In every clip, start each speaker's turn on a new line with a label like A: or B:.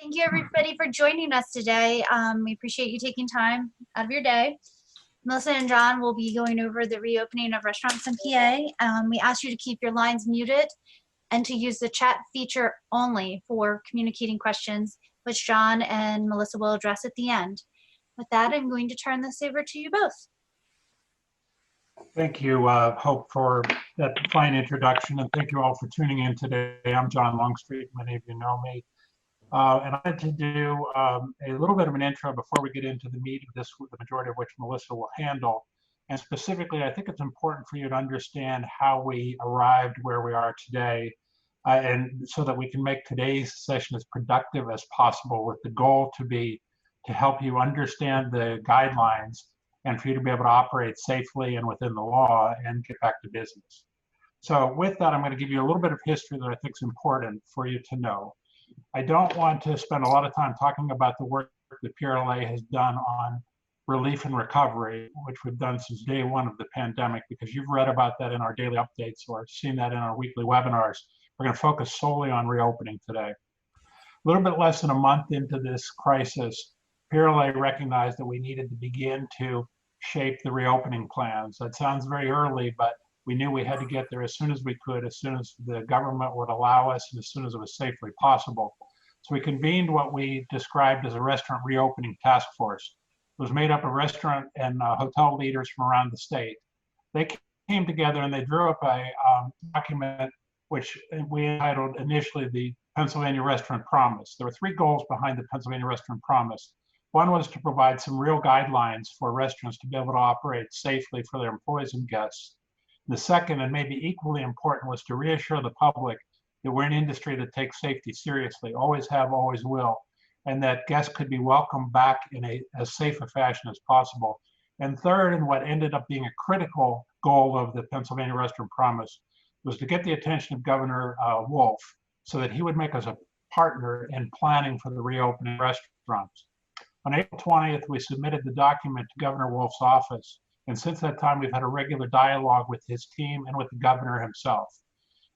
A: Thank you everybody for joining us today. We appreciate you taking time out of your day. Melissa and John will be going over the reopening of restaurants in PA. We ask you to keep your lines muted and to use the chat feature only for communicating questions, which John and Melissa will address at the end. With that, I'm going to turn this over to you both.
B: Thank you, Hope, for that fine introduction, and thank you all for tuning in today. I'm John Longstreet. Many of you know me. And I had to do a little bit of an intro before we get into the meat of this, the majority of which Melissa will handle. And specifically, I think it's important for you to understand how we arrived where we are today, and so that we can make today's session as productive as possible, with the goal to be to help you understand the guidelines and for you to be able to operate safely and within the law and get back to business. So with that, I'm going to give you a little bit of history that I think is important for you to know. I don't want to spend a lot of time talking about the work the PRLA has done on relief and recovery, which we've done since day one of the pandemic, because you've read about that in our daily updates or seen that in our weekly webinars. We're going to focus solely on reopening today. A little bit less than a month into this crisis, PRLA recognized that we needed to begin to shape the reopening plans. That sounds very early, but we knew we had to get there as soon as we could, as soon as the government would allow us, and as soon as it was safely possible. So we convened what we described as a restaurant reopening task force. It was made up of restaurant and hotel leaders from around the state. They came together and they drew up a document which we entitled initially the Pennsylvania Restaurant Promise. There were three goals behind the Pennsylvania Restaurant Promise. One was to provide some real guidelines for restaurants to be able to operate safely for their employees and guests. The second, and maybe equally important, was to reassure the public that we're an industry that takes safety seriously, always have, always will, and that guests could be welcomed back in as safe a fashion as possible. And third, and what ended up being a critical goal of the Pennsylvania Restaurant Promise, was to get the attention of Governor Wolf so that he would make us a partner in planning for the reopening of restaurants. On April 20th, we submitted the document to Governor Wolf's office. And since that time, we've had a regular dialogue with his team and with the governor himself.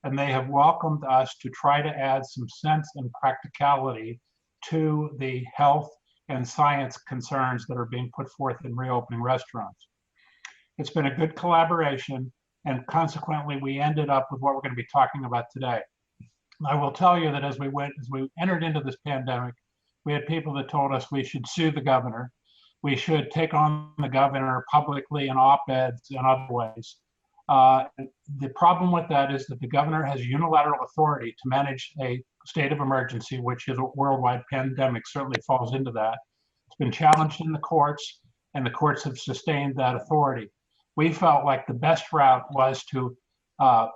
B: And they have welcomed us to try to add some sense and practicality to the health and science concerns that are being put forth in reopening restaurants. It's been a good collaboration, and consequently, we ended up with what we're going to be talking about today. I will tell you that as we entered into this pandemic, we had people that told us we should sue the governor. We should take on the governor publicly in op-eds and other ways. The problem with that is that the governor has unilateral authority to manage a state of emergency, which is a worldwide pandemic, certainly falls into that. It's been challenged in the courts, and the courts have sustained that authority. We felt like the best route was to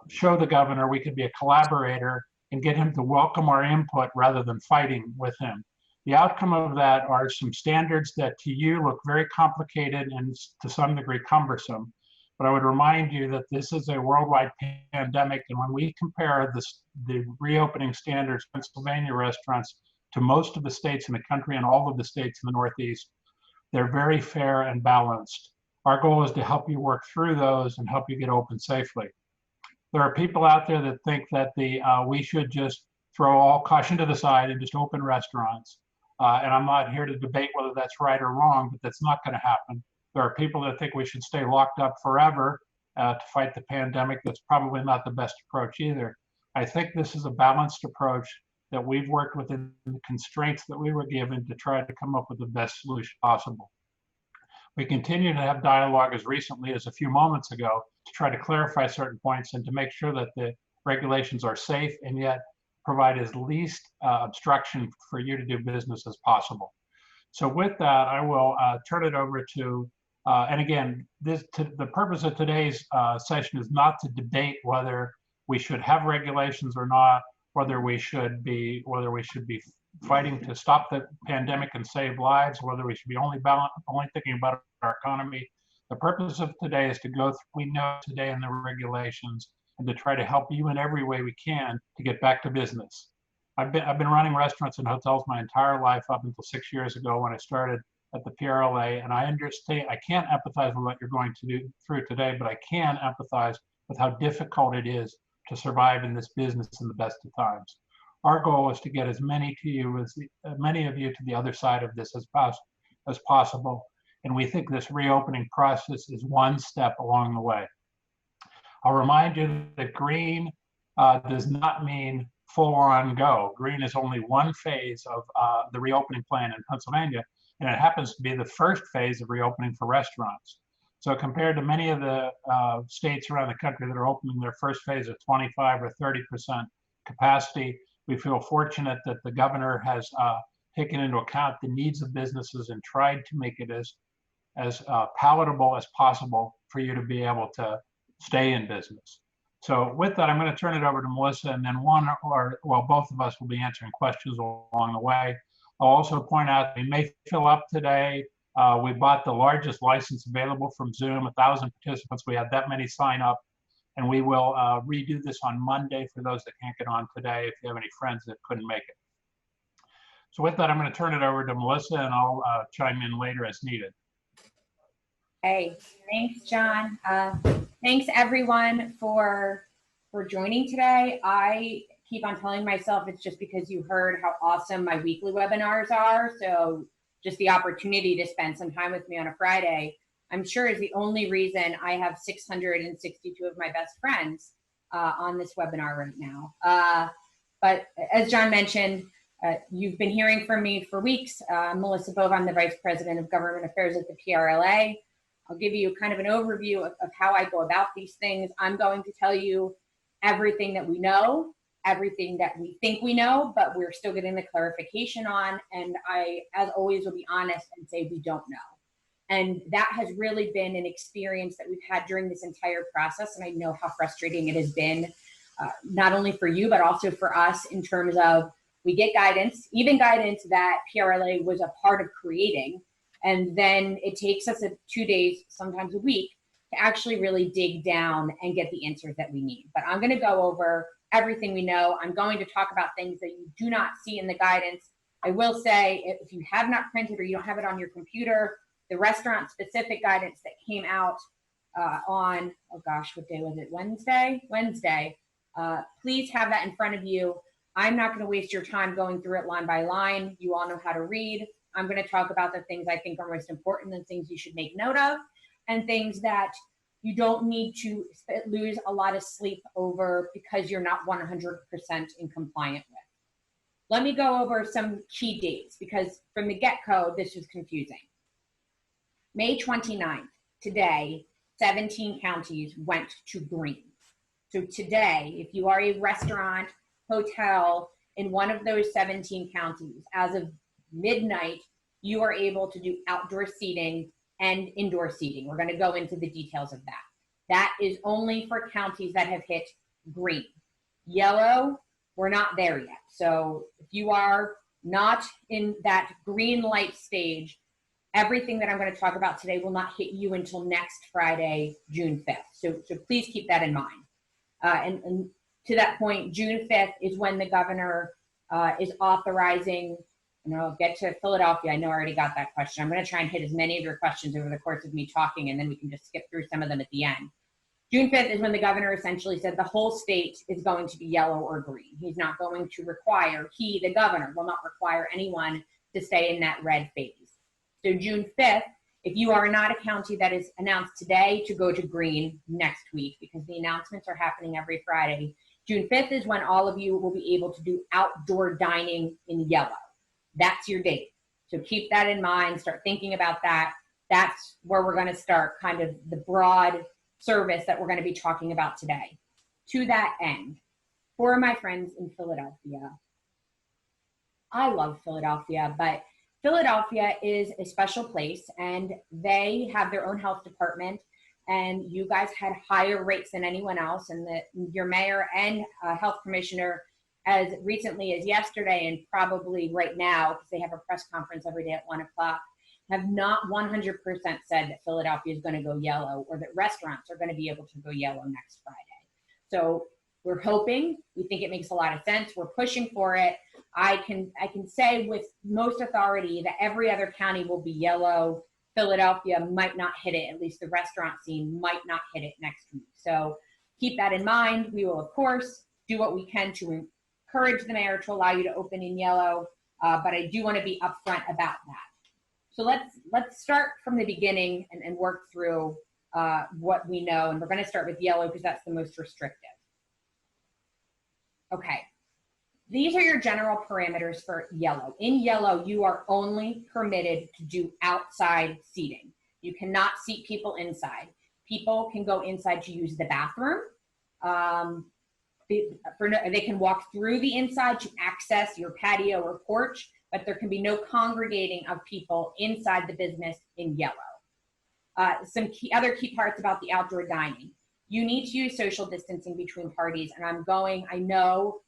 B: show the governor we could be a collaborator and get him to welcome our input rather than fighting with him. The outcome of that are some standards that to you look very complicated and to some degree cumbersome. But I would remind you that this is a worldwide pandemic, and when we compare the reopening standards of Pennsylvania restaurants to most of the states in the country and all of the states in the Northeast, they're very fair and balanced. Our goal is to help you work through those and help you get open safely. There are people out there that think that we should just throw all caution to the side and just open restaurants. And I'm not here to debate whether that's right or wrong, but that's not going to happen. There are people that think we should stay locked up forever to fight the pandemic. That's probably not the best approach either. I think this is a balanced approach that we've worked within the constraints that we were given to try to come up with the best solution possible. We continue to have dialogue as recently as a few moments ago to try to clarify certain points and to make sure that the regulations are safe and yet provide as least obstruction for you to do business as possible. So with that, I will turn it over to, and again, the purpose of today's session is not to debate whether we should have regulations or not, whether we should be fighting to stop the pandemic and save lives, whether we should be only thinking about our economy. The purpose of today is to go through what we know today in the regulations and to try to help you in every way we can to get back to business. I've been running restaurants and hotels my entire life up until 6 years ago when I started at the PRLA, and I understand, I can't empathize with what you're going to do through today, but I can empathize with how difficult it is to survive in this business in the best of times. Our goal is to get as many to you as many of you to the other side of this as possible. And we think this reopening process is one step along the way. I'll remind you that green does not mean full on go. Green is only one phase of the reopening plan in Pennsylvania, and it happens to be the first phase of reopening for restaurants. So compared to many of the states around the country that are opening their first phase at 25 or 30% capacity, we feel fortunate that the governor has taken into account the needs of businesses and tried to make it as palatable as possible for you to be able to stay in business. So with that, I'm going to turn it over to Melissa, and then both of us will be answering questions along the way. I'll also point out we may fill up today. We bought the largest license available from Zoom, 1,000 participants. We had that many sign up, and we will redo this on Monday for those that can't get on today if you have any friends that couldn't make it. So with that, I'm going to turn it over to Melissa, and I'll chime in later as needed.
C: Hey, thanks, John. Thanks everyone for joining today. I keep on telling myself it's just because you heard how awesome my weekly webinars are. So just the opportunity to spend some time with me on a Friday, I'm sure is the only reason I have 662 of my best friends on this webinar right now. But as John mentioned, you've been hearing from me for weeks. Melissa Bova, I'm the Vice President of Government Affairs at the PRLA. I'll give you kind of an overview of how I go about these things. I'm going to tell you everything that we know, everything that we think we know, but we're still getting the clarification on. And I, as always, will be honest and say we don't know. And that has really been an experience that we've had during this entire process. And I know how frustrating it has been, not only for you, but also for us in terms of we get guidance, even guidance that PRLA was a part of creating. And then it takes us 2 days, sometimes a week, to actually really dig down and get the answers that we need. But I'm going to go over everything we know. I'm going to talk about things that you do not see in the guidance. I will say, if you have not printed or you don't have it on your computer, the restaurant-specific guidance that came out on, oh gosh, what day was it? Wednesday? Wednesday. Please have that in front of you. I'm not going to waste your time going through it line by line. You all know how to read. I'm going to talk about the things I think are most important and things you should make note of, and things that you don't need to lose a lot of sleep over because you're not 100% in compliant with. Let me go over some key dates because from the get-go, this was confusing. May 29th, today, 17 counties went to green. So today, if you are a restaurant, hotel in one of those 17 counties, as of midnight, you are able to do outdoor seating and indoor seating. We're going to go into the details of that. That is only for counties that have hit green. Yellow, we're not there yet. So if you are not in that green light stage, everything that I'm going to talk about today will not hit you until next Friday, June 5th. So please keep that in mind. And to that point, June 5th is when the governor is authorizing, and I'll get to Philadelphia. I know I already got that question. I'm going to try and hit as many of your questions over the course of me talking, and then we can just skip through some of them at the end. June 5th is when the governor essentially said the whole state is going to be yellow or green. He's not going to require, the governor, will not require anyone to stay in that red phase. So June 5th, if you are not a county that is announced today, to go to green next week, because the announcements are happening every Friday. June 5th is when all of you will be able to do outdoor dining in yellow. That's your date. So keep that in mind, start thinking about that. That's where we're going to start kind of the broad service that we're going to be talking about today. To that end, for my friends in Philadelphia, I love Philadelphia, but Philadelphia is a special place and they have their own health department, and you guys had higher rates than anyone else, and your mayor and health commissioner as recently as yesterday and probably right now, because they have a press conference every day at 1 o'clock, have not 100% said that Philadelphia is going to go yellow or that restaurants are going to be able to go yellow next Friday. So we're hoping, we think it makes a lot of sense. We're pushing for it. I can say with most authority that every other county will be yellow. Philadelphia might not hit it, at least the restaurant scene might not hit it next week. So keep that in mind. We will, of course, do what we can to encourage the mayor to allow you to open in yellow, but I do want to be upfront about that. So let's start from the beginning and work through what we know. And we're going to start with yellow because that's the most restrictive. Okay. These are your general parameters for yellow. In yellow, you are only permitted to do outside seating. You cannot seat people inside. People can go inside to use the bathroom. They can walk through the inside to access your patio or porch, but there can be no congregating of people inside the business in yellow. Some other key parts about the outdoor dining. You need to use social distancing between parties, and I know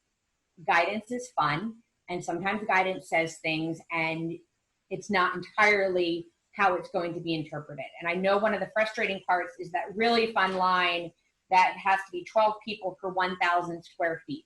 C: guidance is fun, and sometimes guidance says things, and it's not entirely how it's going to be interpreted. And I know one of the frustrating parts is that really fun line that has to be 12 people per 1,000 square feet.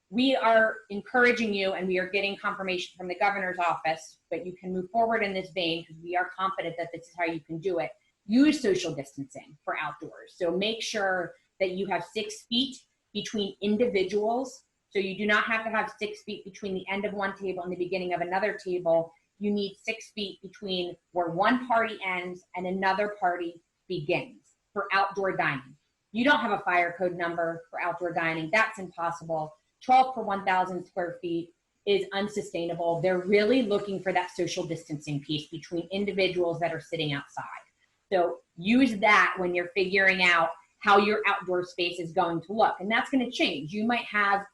C: We are encouraging you, and we are getting confirmation from the governor's office, but you can move forward in this vein because we are confident that this is how you can do it. Use social distancing for outdoors. So make sure that you have 6 feet between individuals. So you do not have to have 6 feet between the end of one table and the beginning of another table. You need 6 feet between where one party ends and another party begins for outdoor dining. You don't have a fire code number for outdoor dining. That's impossible. 12 per 1,000 square feet is unsustainable. They're really looking for that social distancing piece between individuals that are sitting outside. So use that when you're figuring out how your outdoor space is going to look. And that's going to change. You might have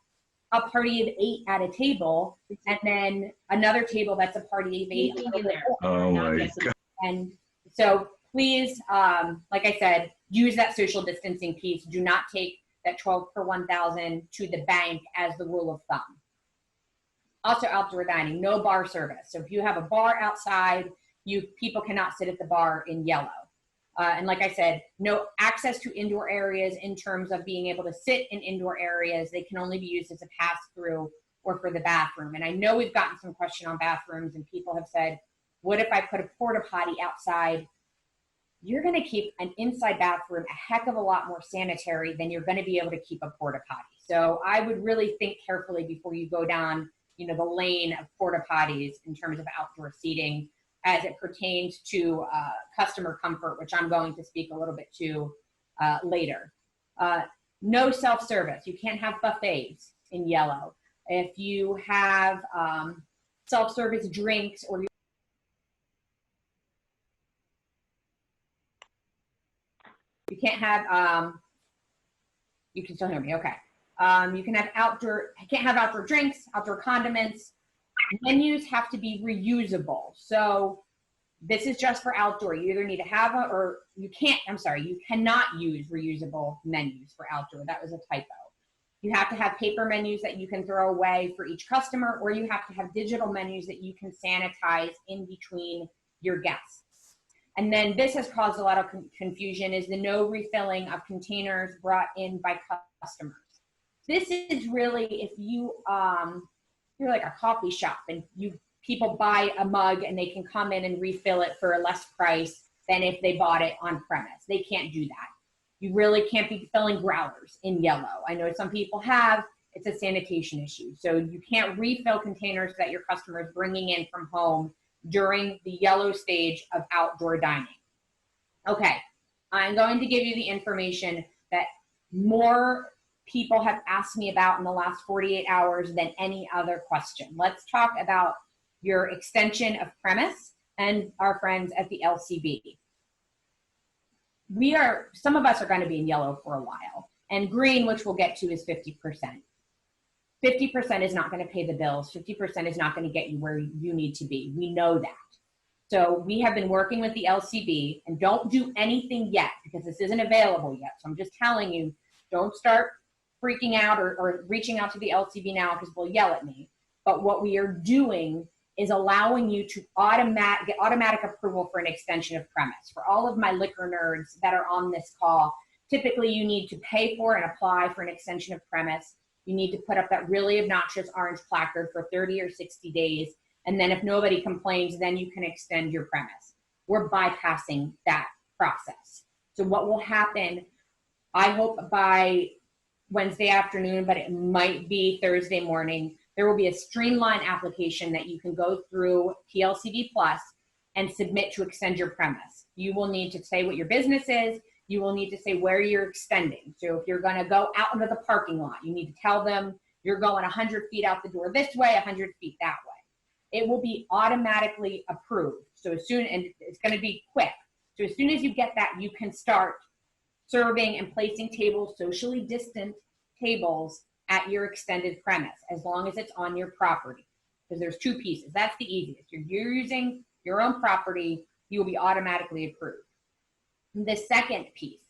C: a party of 8 at a table, and then another table that's a party of 8.
D: In there.
E: Oh my God.
C: And so please, like I said, use that social distancing piece. Do not take that 12 per 1,000 to the bank as the rule of thumb. Also outdoor dining, no bar service. So if you have a bar outside, people cannot sit at the bar in yellow. And like I said, no access to indoor areas in terms of being able to sit in indoor areas. They can only be used as a pass-through or for the bathroom. And I know we've gotten some question on bathrooms, and people have said, what if I put a porta potty outside? You're going to keep an inside bathroom a heck of a lot more sanitary than you're going to be able to keep a porta potty. So I would really think carefully before you go down, the lane of porta potties in terms of outdoor seating, as it pertains to customer comfort, which I'm going to speak a little bit to later. No self-service. You can't have buffets in yellow. If you have self-service drinks, or you can't have, you can still hear me, okay. You can't have outdoor drinks, outdoor condiments. Menus have to be reusable. So this is just for outdoor. You either need to have you cannot use reusable menus for outdoor. That was a typo. You have to have paper menus that you can throw away for each customer, or you have to have digital menus that you can sanitize in between your guests. And then this has caused a lot of confusion, is the no refilling of containers brought in by customers. This is really, if you're like a coffee shop and people buy a mug and they can come in and refill it for a less price than if they bought it on premise. They can't do that. You really can't be filling growlers in yellow. I know some people have, it's a sanitation issue. So you can't refill containers that your customer is bringing in from home during the yellow stage of outdoor dining. Okay, I'm going to give you the information that more people have asked me about in the last 48 hours than any other question. Let's talk about your extension of premise and our friends at the LCB. Some of us are going to be in yellow for a while, and green, which we'll get to, is 50%. 50% is not going to pay the bills. 50% is not going to get you where you need to be. We know that. So we have been working with the LCB, and don't do anything yet because this isn't available yet. So I'm just telling you, don't start freaking out or reaching out to the LCB now because they'll yell at me. But what we are doing is allowing you to get automatic approval for an extension of premise. For all of my liquor nerds that are on this call, typically you need to pay for and apply for an extension of premise. You need to put up that really obnoxious orange placard for 30 or 60 days. And then if nobody complains, then you can extend your premise. We're bypassing that process. So what will happen, I hope by Wednesday afternoon, but it might be Thursday morning. There will be a streamlined application that you can go through PLCD Plus and submit to extend your premise. You will need to say what your business is. You will need to say where you're extending. So if you're going to go out into the parking lot, you need to tell them you're going 100 feet out the door this way, 100 feet that way. It will be automatically approved. So as soon, and it's going to be quick. So as soon as you get that, you can start serving and placing tables, socially distant tables at your extended premise, as long as it's on your property. Because there's two pieces. That's the easiest. If you're using your own property, you will be automatically approved. The second piece,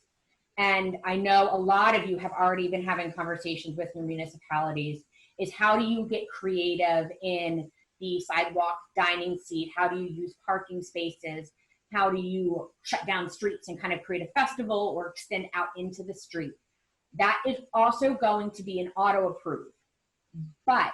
C: and I know a lot of you have already been having conversations with your municipalities, is how do you get creative in the sidewalk dining seat? How do you use parking spaces? How do you shut down streets and kind of create a festival or extend out into the street? That is also going to be an auto approve. But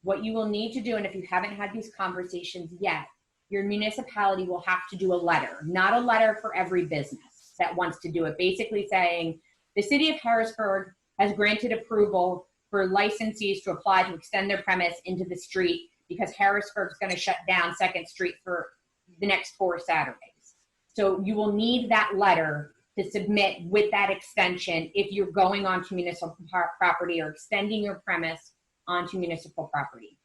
C: what you will need to do, and if you haven't had these conversations yet, your municipality will have to do a letter, not a letter for every business that wants to do it, basically saying the city of Harrisburg has granted approval for licensees to apply to extend their premise into the street because Harrisburg is going to shut down 2nd Street for the next 4 Saturdays. So you will need that letter to submit with that extension if you're going onto municipal property or extending your premise onto municipal property.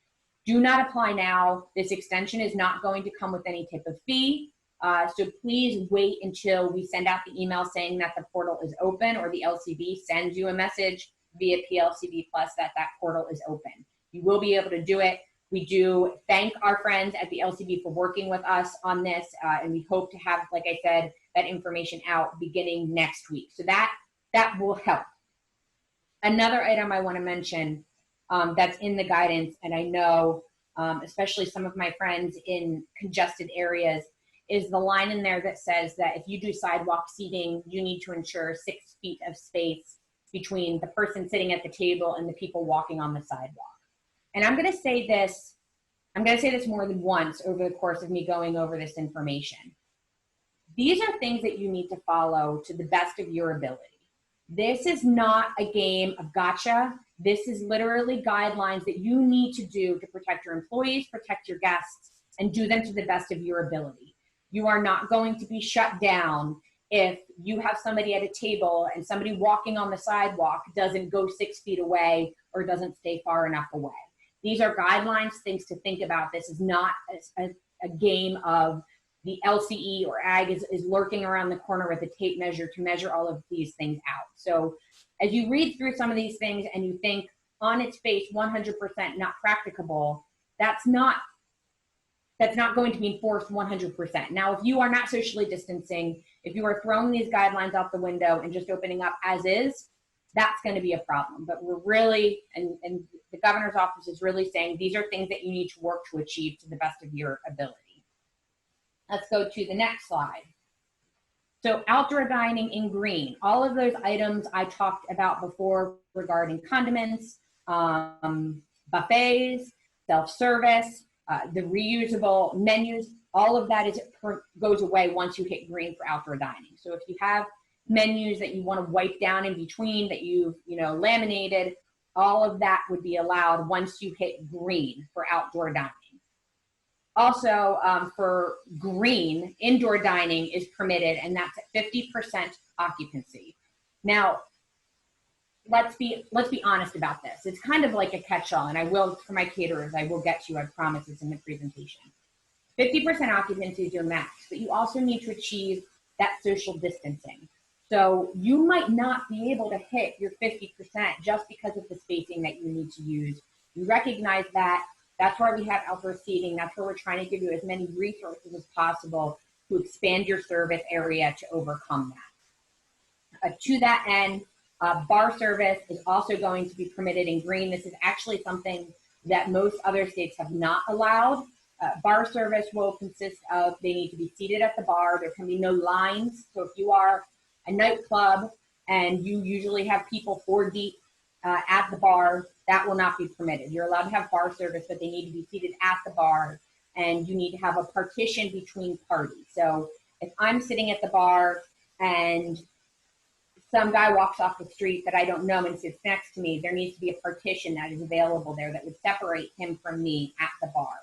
C: Do not apply now. This extension is not going to come with any type of fee. So please wait until we send out the email saying that the portal is open, or the LCB sends you a message via PLCB Plus that that portal is open. You will be able to do it. We do thank our friends at the LCB for working with us on this, and we hope to have, like I said, that information out beginning next week. So that will help. Another item I want to mention that's in the guidance, and I know especially some of my friends in congested areas, is the line in there that says that if you do sidewalk seating, you need to ensure 6 feet of space between the person sitting at the table and the people walking on the sidewalk. And I'm going to say this more than once over the course of me going over this information. These are things that you need to follow to the best of your ability. This is not a game of gotcha. This is literally guidelines that you need to do to protect your employees, protect your guests, and do them to the best of your ability. You are not going to be shut down if you have somebody at a table and somebody walking on the sidewalk doesn't go 6 feet away or doesn't stay far enough away. These are guidelines, things to think about. This is not a game of the LCE or AG is lurking around the corner with a tape measure to measure all of these things out. So as you read through some of these things and you think on its face 100% not practicable, that's not going to be enforced 100%. Now, if you are not socially distancing, if you are throwing these guidelines out the window and just opening up as is, that's going to be a problem. But we're really, and the governor's office is really saying these are things that you need to work to achieve to the best of your ability. Let's go to the next slide. So outdoor dining in green, all of those items I talked about before regarding condiments, buffets, self-service, the reusable menus, all of that goes away once you hit green for outdoor dining. So if you have menus that you want to wipe down in between that you've laminated, all of that would be allowed once you hit green for outdoor dining. Also, for green, indoor dining is permitted, and that's at 50% occupancy. Now, let's be honest about this. It's kind of like a catch-all, and I will, for my caterers, I will get to you, I promise it's in the presentation. 50% occupancy is your max, but you also need to achieve that social distancing. So you might not be able to hit your 50% just because of the spacing that you need to use. You recognize that. That's why we have outdoor seating. That's where we're trying to give you as many resources as possible to expand your service area to overcome that. To that end, bar service is also going to be permitted in green. This is actually something that most other states have not allowed. Bar service will consist of, they need to be seated at the bar. There can be no lines. So if you are a nightclub and you usually have people 4 deep at the bar, that will not be permitted. You're allowed to have bar service, but they need to be seated at the bar, and you need to have a partition between parties. So if I'm sitting at the bar and some guy walks off the street that I don't know and sits next to me, there needs to be a partition that is available there that would separate him from me at the bar.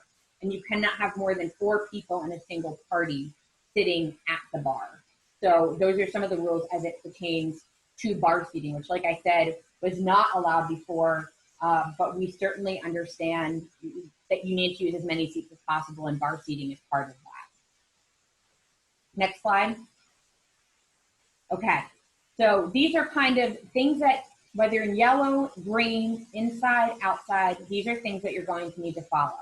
C: And you cannot have more than 4 people in a single party sitting at the bar. So those are some of the rules as it pertains to bar seating, which, like I said, was not allowed before, but we certainly understand that you need to use as many seats as possible, and bar seating is part of that. Next slide. Okay, so these are kind of things that, whether in yellow, green, inside, outside, these are things that you're going to need to follow.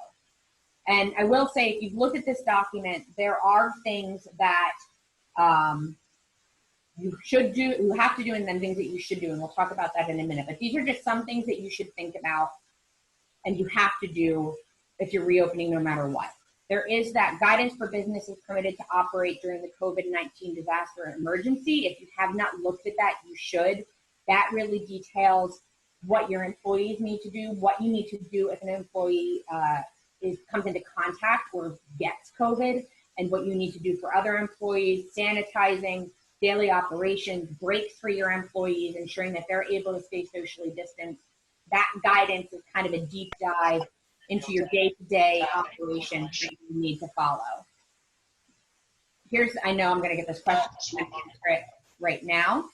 C: And I will say, if you've looked at this document, there are things that you should do, you have to do, and then things that you should do, and we'll talk about that in a minute. But these are just some things that you should think about and you have to do if you're reopening no matter what. There is that guidance for businesses permitted to operate during the COVID-19 disaster emergency. If you have not looked at that, you should. That really details what your employees need to do, what you need to do if an employee comes into contact or gets COVID, and what you need to do for other employees, sanitizing, daily operations, breaks for your employees, ensuring that they're able to stay socially distanced. That guidance is kind of a deep dive into your day-to-day operations that you need to follow. I know I'm going to get this question, I'm going to answer it right now.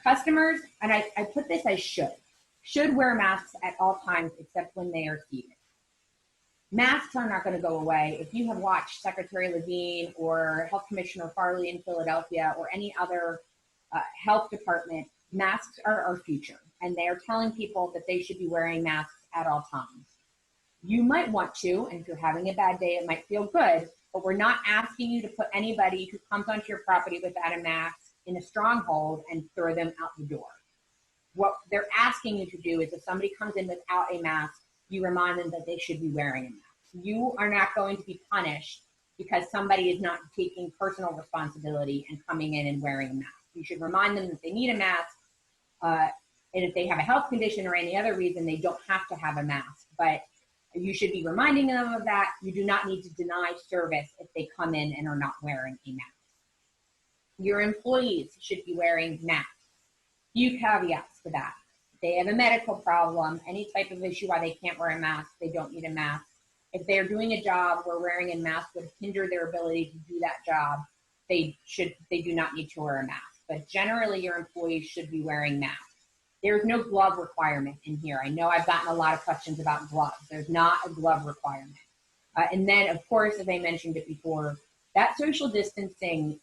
C: Customers, and I put this as should wear masks at all times except when they are seated. Masks are not going to go away. If you have watched Secretary Levine or Health Commissioner Farley in Philadelphia or any other health department, masks are our future, and they are telling people that they should be wearing masks at all times. You might want to, and if you're having a bad day, it might feel good, but we're not asking you to put anybody who comes onto your property without a mask in a stronghold and throw them out the door. What they're asking you to do is if somebody comes in without a mask, you remind them that they should be wearing a mask. You are not going to be punished because somebody is not taking personal responsibility and coming in and wearing a mask. You should remind them that they need a mask, and if they have a health condition or any other reason, they don't have to have a mask. But you should be reminding them of that. You do not need to deny service if they come in and are not wearing a mask. Your employees should be wearing masks. Few caveats to that. If they have a medical problem, any type of issue why they can't wear a mask, they don't need a mask. If they're doing a job where wearing a mask would hinder their ability to do that job, they do not need to wear a mask. But generally, your employees should be wearing masks. There's no glove requirement in here. I know I've gotten a lot of questions about gloves. There's not a glove requirement. And then, of course, as I mentioned it before, that social distancing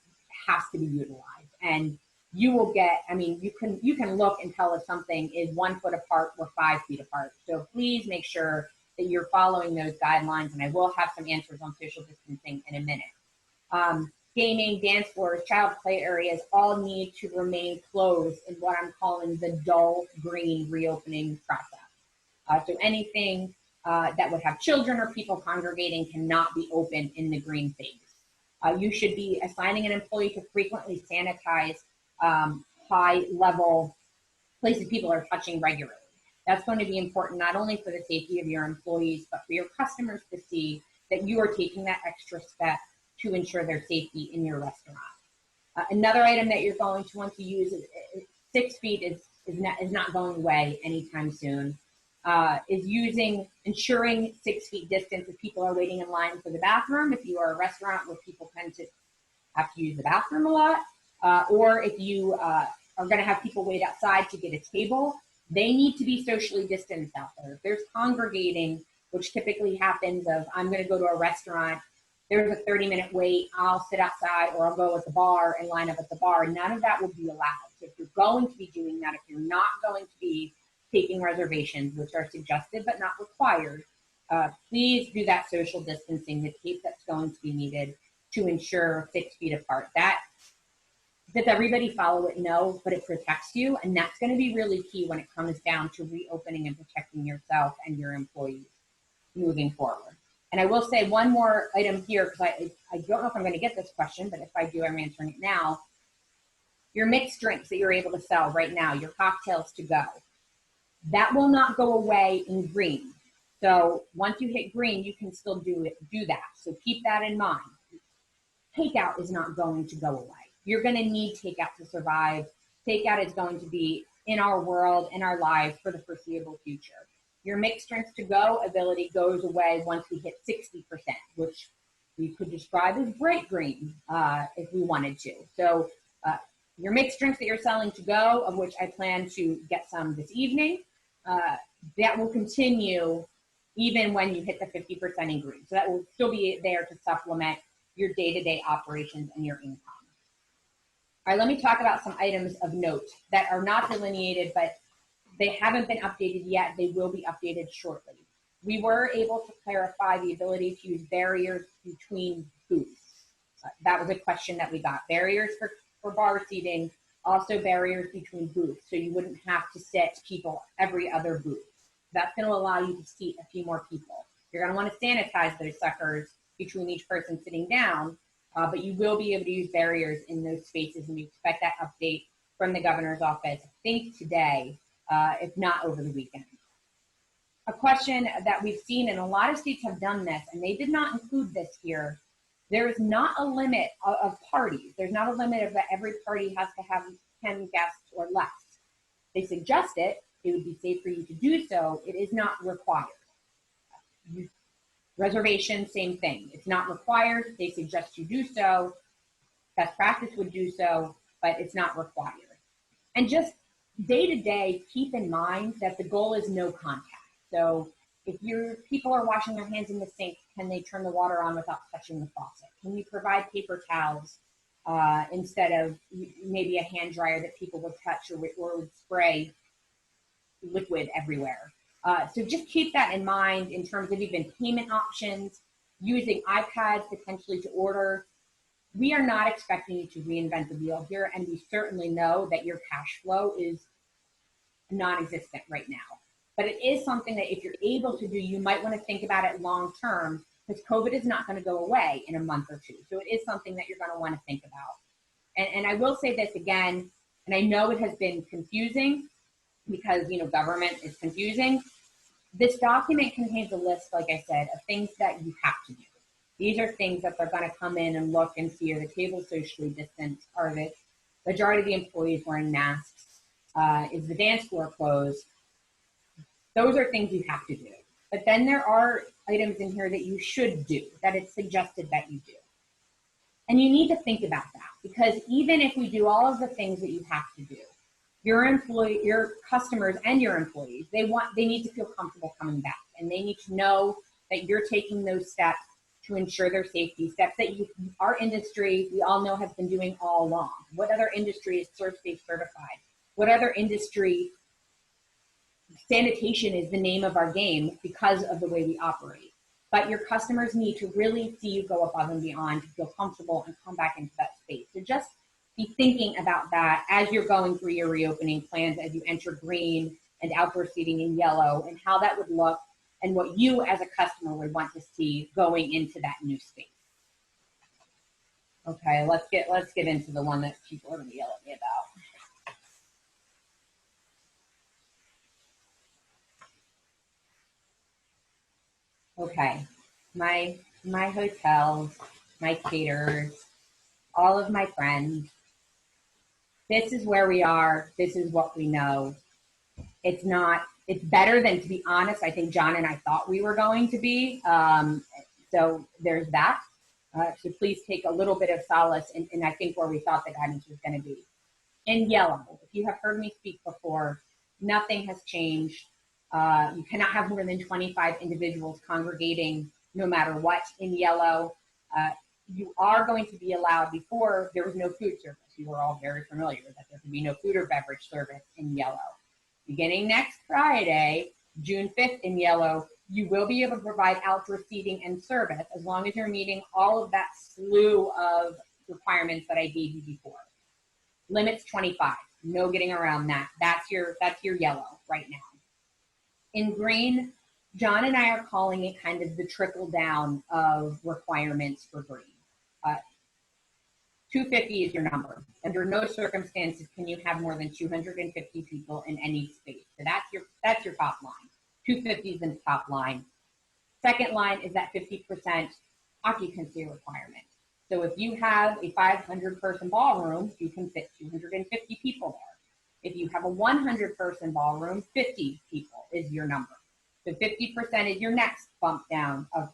C: has to be utilized. And you will get, I mean, you can look and tell if something is 1 foot apart or 5 feet apart. So please make sure that you're following those guidelines. And I will have some answers on social distancing in a minute. Gaming, dance floors, child play areas all need to remain closed in what I'm calling the dull green reopening process. So anything that would have children or people congregating cannot be open in the green phase. You should be assigning an employee to frequently sanitize high-level places people are touching regularly. That's going to be important not only for the safety of your employees, but for your customers to see that you are taking that extra step to ensure their safety in your restaurant. Another item that you're going to want to use is 6 feet is not going away anytime soon. Is ensuring 6 feet distance if people are waiting in line for the bathroom. If you are a restaurant where people tend to have to use the bathroom a lot, or if you are going to have people wait outside to get a table, they need to be socially distanced out there. If there's congregating, which typically happens of I'm going to go to a restaurant, there's a 30-minute wait, I'll sit outside or I'll go at the bar and line up at the bar. None of that will be allowed. So if you're going to be doing that, if you're not going to be taking reservations, which are suggested but not required, please do that social distancing, the tape that's going to be needed to ensure 6 feet apart. Does everybody follow it? No, but it protects you, and that's going to be really key when it comes down to reopening and protecting yourself and your employees moving forward. And I will say one more item here, because I don't know if I'm going to get this question, but if I do, I'm answering it now. Your mixed drinks that you're able to sell right now, your cocktails to go, that will not go away in green. So once you hit green, you can still do that. So keep that in mind. takeout is not going to go away. You're going to need takeout to survive. Takeout is going to be in our world, in our lives for the foreseeable future. Your mixed drinks to go ability goes away once we hit 60%, which we could describe as bright green if we wanted to. So your mixed drinks that you're selling to go, of which I plan to get some this evening, that will continue even when you hit the 50% in green. So that will still be there to supplement your day-to-day operations and your income. All right, let me talk about some items of note that are not delineated, but they haven't been updated yet. They will be updated shortly. We were able to clarify the ability to use barriers between booths. That was a question that we got. Barriers for bar seating, also barriers between booths, so you wouldn't have to sit people every other booth. That's going to allow you to seat a few more people. You're going to want to sanitize those suckers between each person sitting down, but you will be able to use barriers in those spaces, and we expect that update from the governor's office, I think today, if not over the weekend. A question that we've seen, and a lot of states have done this, and they did not include this here. There is not a limit of parties. There's not a limit of that every party has to have 10 guests or less. They suggest it. It would be safe for you to do so. It is not required. Reservation, same thing. It's not required. They suggest you do so. Best practice would do so, but it's not required. And just day to day, keep in mind that the goal is no contact. So if your people are washing their hands in the sink, can they turn the water on without touching the faucet? Can you provide paper towels instead of maybe a hand dryer that people would touch or would spray liquid everywhere? So just keep that in mind in terms of even payment options, using iPads potentially to order. We are not expecting you to reinvent the wheel here, and we certainly know that your cash flow is non-existent right now. But it is something that if you're able to do, you might want to think about it long term, because COVID is not going to go away in a month or two. So it is something that you're going to want to think about. And I will say this again, and I know it has been confusing because, you know, government is confusing. This document contains a list, like I said, of things that you have to do. These are things that they're going to come in and look and see, are the tables socially distant? Are the majority of the employees wearing masks? Is the dance floor closed? Those are things you have to do. But then there are items in here that you should do, that it's suggested that you do. And you need to think about that, because even if we do all of the things that you have to do, your customers and your employees, they need to feel comfortable coming back, and they need to know that you're taking those steps to ensure their safety, steps that our industry, we all know, has been doing all along. What other industry is ServSafe certified? What other industry, sanitation is the name of our game because of the way we operate. But your customers need to really see you go above and beyond to feel comfortable and come back into that space. So just be thinking about that as you're going through your reopening plans, as you enter green and outdoor seating in yellow, and how that would look and what you as a customer would want to see going into that new space. Okay, let's get into the one that people are going to yell at me about. Okay, my hotels, my caterers, all of my friends. This is where we are. This is what we know. It's better than, to be honest, I think John and I thought we were going to be. So there's that. So please take a little bit of solace in I think where we thought the guidance was going to be. In yellow, if you have heard me speak before, nothing has changed. You cannot have more than 25 individuals congregating no matter what in yellow. You are going to be allowed, before there was no food service. You were all very familiar that there can be no food or beverage service in yellow. Beginning next Friday, June 5th in yellow, you will be able to provide outdoor seating and service as long as you're meeting all of that slew of requirements that I gave you before. Limits 25, no getting around that. That's your yellow right now. In green, John and I are calling it kind of the trickle down of requirements for green. 250 is your number. Under no circumstances can you have more than 250 people in any space. So that's your top line. 250 is the top line. Second line is that 50% occupancy requirement. So if you have a 500-person ballroom, you can fit 250 people there. If you have a 100-person ballroom, 50 people is your number. So 50% is your next bump down of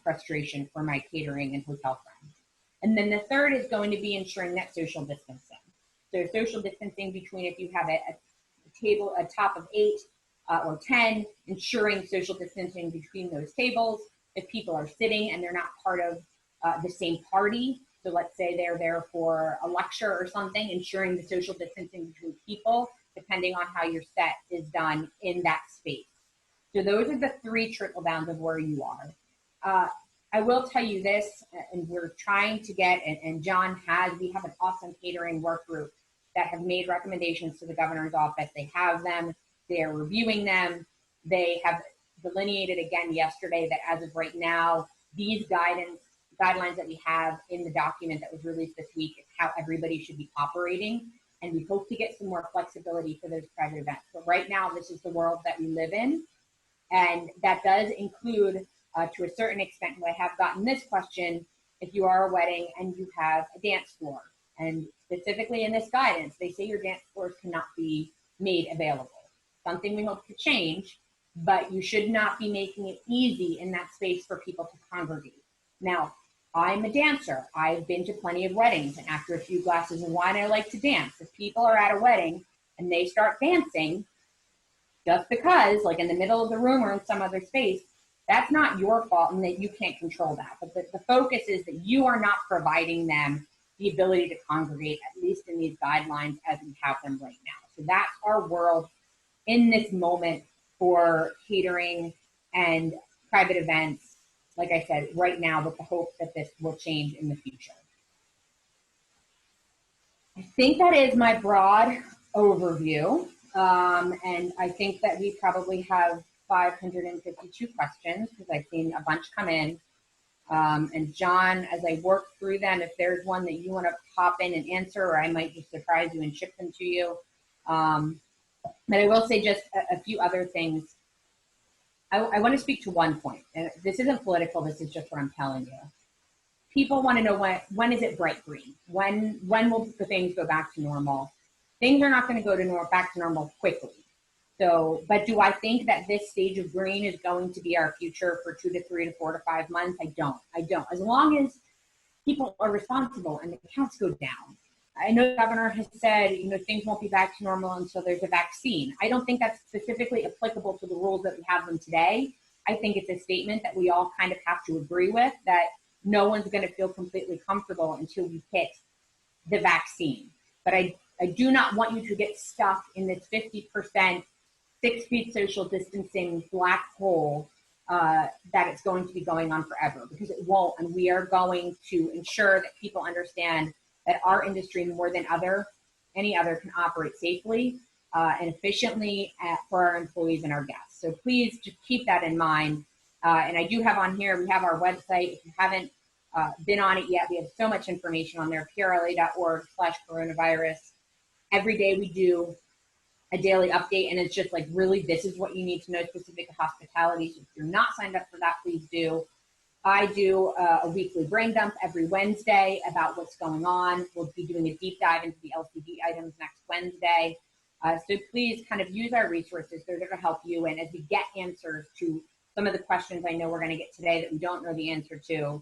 C: frustration for my catering and hotel friends. And then the third is going to be ensuring that social distancing. So social distancing between, if you have a table, a top of 8 or 10, ensuring social distancing between those tables. If people are sitting and they're not part of the same party, so let's say they're there for a lecture or something, ensuring the social distancing between people, depending on how your set is done in that space. So those are the 3 trickle downs of where you are. I will tell you this, and we're trying to get, and John we have an awesome catering work group that have made recommendations to the governor's office. They have them, they're reviewing them. They have delineated again yesterday that as of right now, these guidelines that we have in the document that was released this week is how everybody should be operating. And we hope to get some more flexibility for those private events. But right now, this is the world that we live in. And that does include, to a certain extent, I have gotten this question, if you are a wedding and you have a dance floor. And specifically in this guidance, they say your dance floors cannot be made available. Something we hope to change, but you should not be making it easy in that space for people to congregate. Now, I'm a dancer. I've been to plenty of weddings, and after a few glasses of wine, I like to dance. If people are at a wedding and they start dancing, just because, like in the middle of the room or in some other space, that's not your fault and that you can't control that. But the focus is that you are not providing them the ability to congregate, at least in these guidelines as we have them right now. So that's our world in this moment for catering and private events, like I said, right now, with the hope that this will change in the future. I think that is my broad overview. And I think that we probably have 552 questions because I've seen a bunch come in. And John, as I work through them, if there's one that you want to pop in and answer, or I might just surprise you and ship them to you. But I will say just a few other things. I want to speak to one point. And this isn't political. This is just what I'm telling you. People want to know when is it bright green? When will the things go back to normal? Things are not going to go back to normal quickly. So, but do I think that this stage of green is going to be our future for 2 to 3 to 4 to 5 months? I don't. As long as people are responsible and the counts go down. I know the governor has said, things won't be back to normal until there's a vaccine. I don't think that's specifically applicable to the rules that we have them today. I think it's a statement that we all kind of have to agree with, that no one's going to feel completely comfortable until we hit the vaccine. But I do not want you to get stuck in this 50% 6 feet social distancing black hole that it's going to be going on forever, because it won't. And we are going to ensure that people understand that our industry, more than any other, can operate safely and efficiently for our employees and our guests. So please just keep that in mind. And I do have on here, we have our website. If you haven't been on it yet, we have so much information on there, prla.org/coronavirus. Every day we do a daily update, and it's just like, really, this is what you need to know specific to hospitality. So if you're not signed up for that, please do. I do a weekly brain dump every Wednesday about what's going on. We'll be doing a deep dive into the LCD items next Wednesday. So please kind of use our resources. They're there to help you. And as we get answers to some of the questions I know we're going to get today that we don't know the answer to,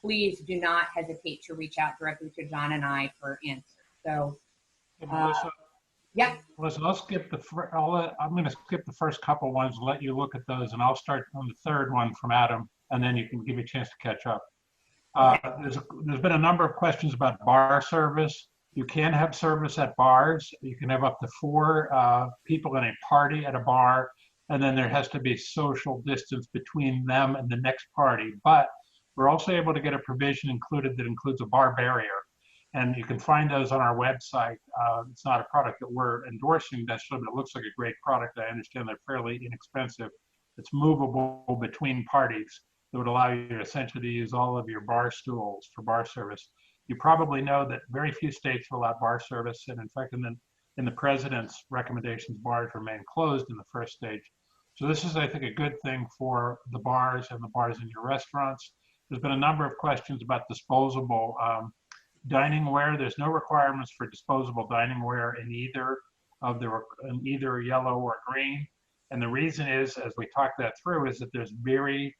C: please do not hesitate to reach out directly to John and I for answers. So,
B: Melissa,
C: yeah.
B: Melissa, I'm going to skip the first couple ones and let you look at those, and I'll start on the third one from Adam, and then you can give me a chance to catch up. There's been a number of questions about bar service. You can have service at bars. You can have up to 4 people in a party at a bar, and then there has to be social distance between them and the next party. But we're also able to get a provision included that includes a bar barrier. And you can find those on our website. It's not a product that we're endorsing necessarily, but it looks like a great product. I understand they're fairly inexpensive. It's movable between parties. That would allow you essentially to use all of your bar stools for bar service. You probably know that very few states will allow bar service, and in fact, in the president's recommendations, bars remain closed in the first stage. So this is, I think, a good thing for the bars and the bars in your restaurants. There's been a number of questions about disposable dining ware. There's no requirements for disposable dining ware in either yellow or green. And the reason is, as we talk that through, is that there's very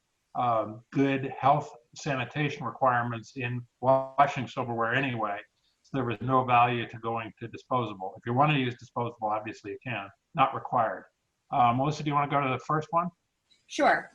B: good health sanitation requirements in washing silverware anyway. So there was no value to going to disposable. If you want to use disposable, obviously you can, not required. Melissa, do you want to go to the first one?
C: Sure.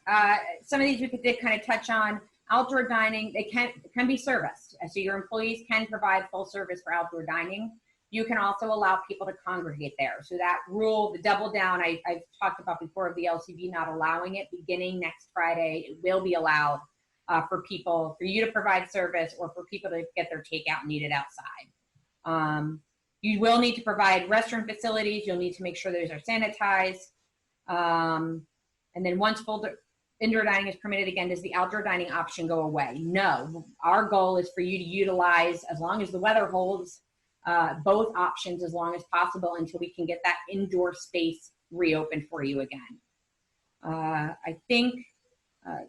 C: Some of these we did kind of touch on. Outdoor dining, they can be serviced. So your employees can provide full service for outdoor dining. You can also allow people to congregate there. So that rule, the double down, I've talked about before of the LCB not allowing it beginning next Friday. It will be allowed for you to provide service or for people to get their takeout needed outside. You will need to provide restroom facilities. You'll need to make sure those are sanitized. And then once full indoor dining is permitted again, does the outdoor dining option go away? No. Our goal is for you to utilize, as long as the weather holds, both options as long as possible until we can get that indoor space reopened for you again. I think I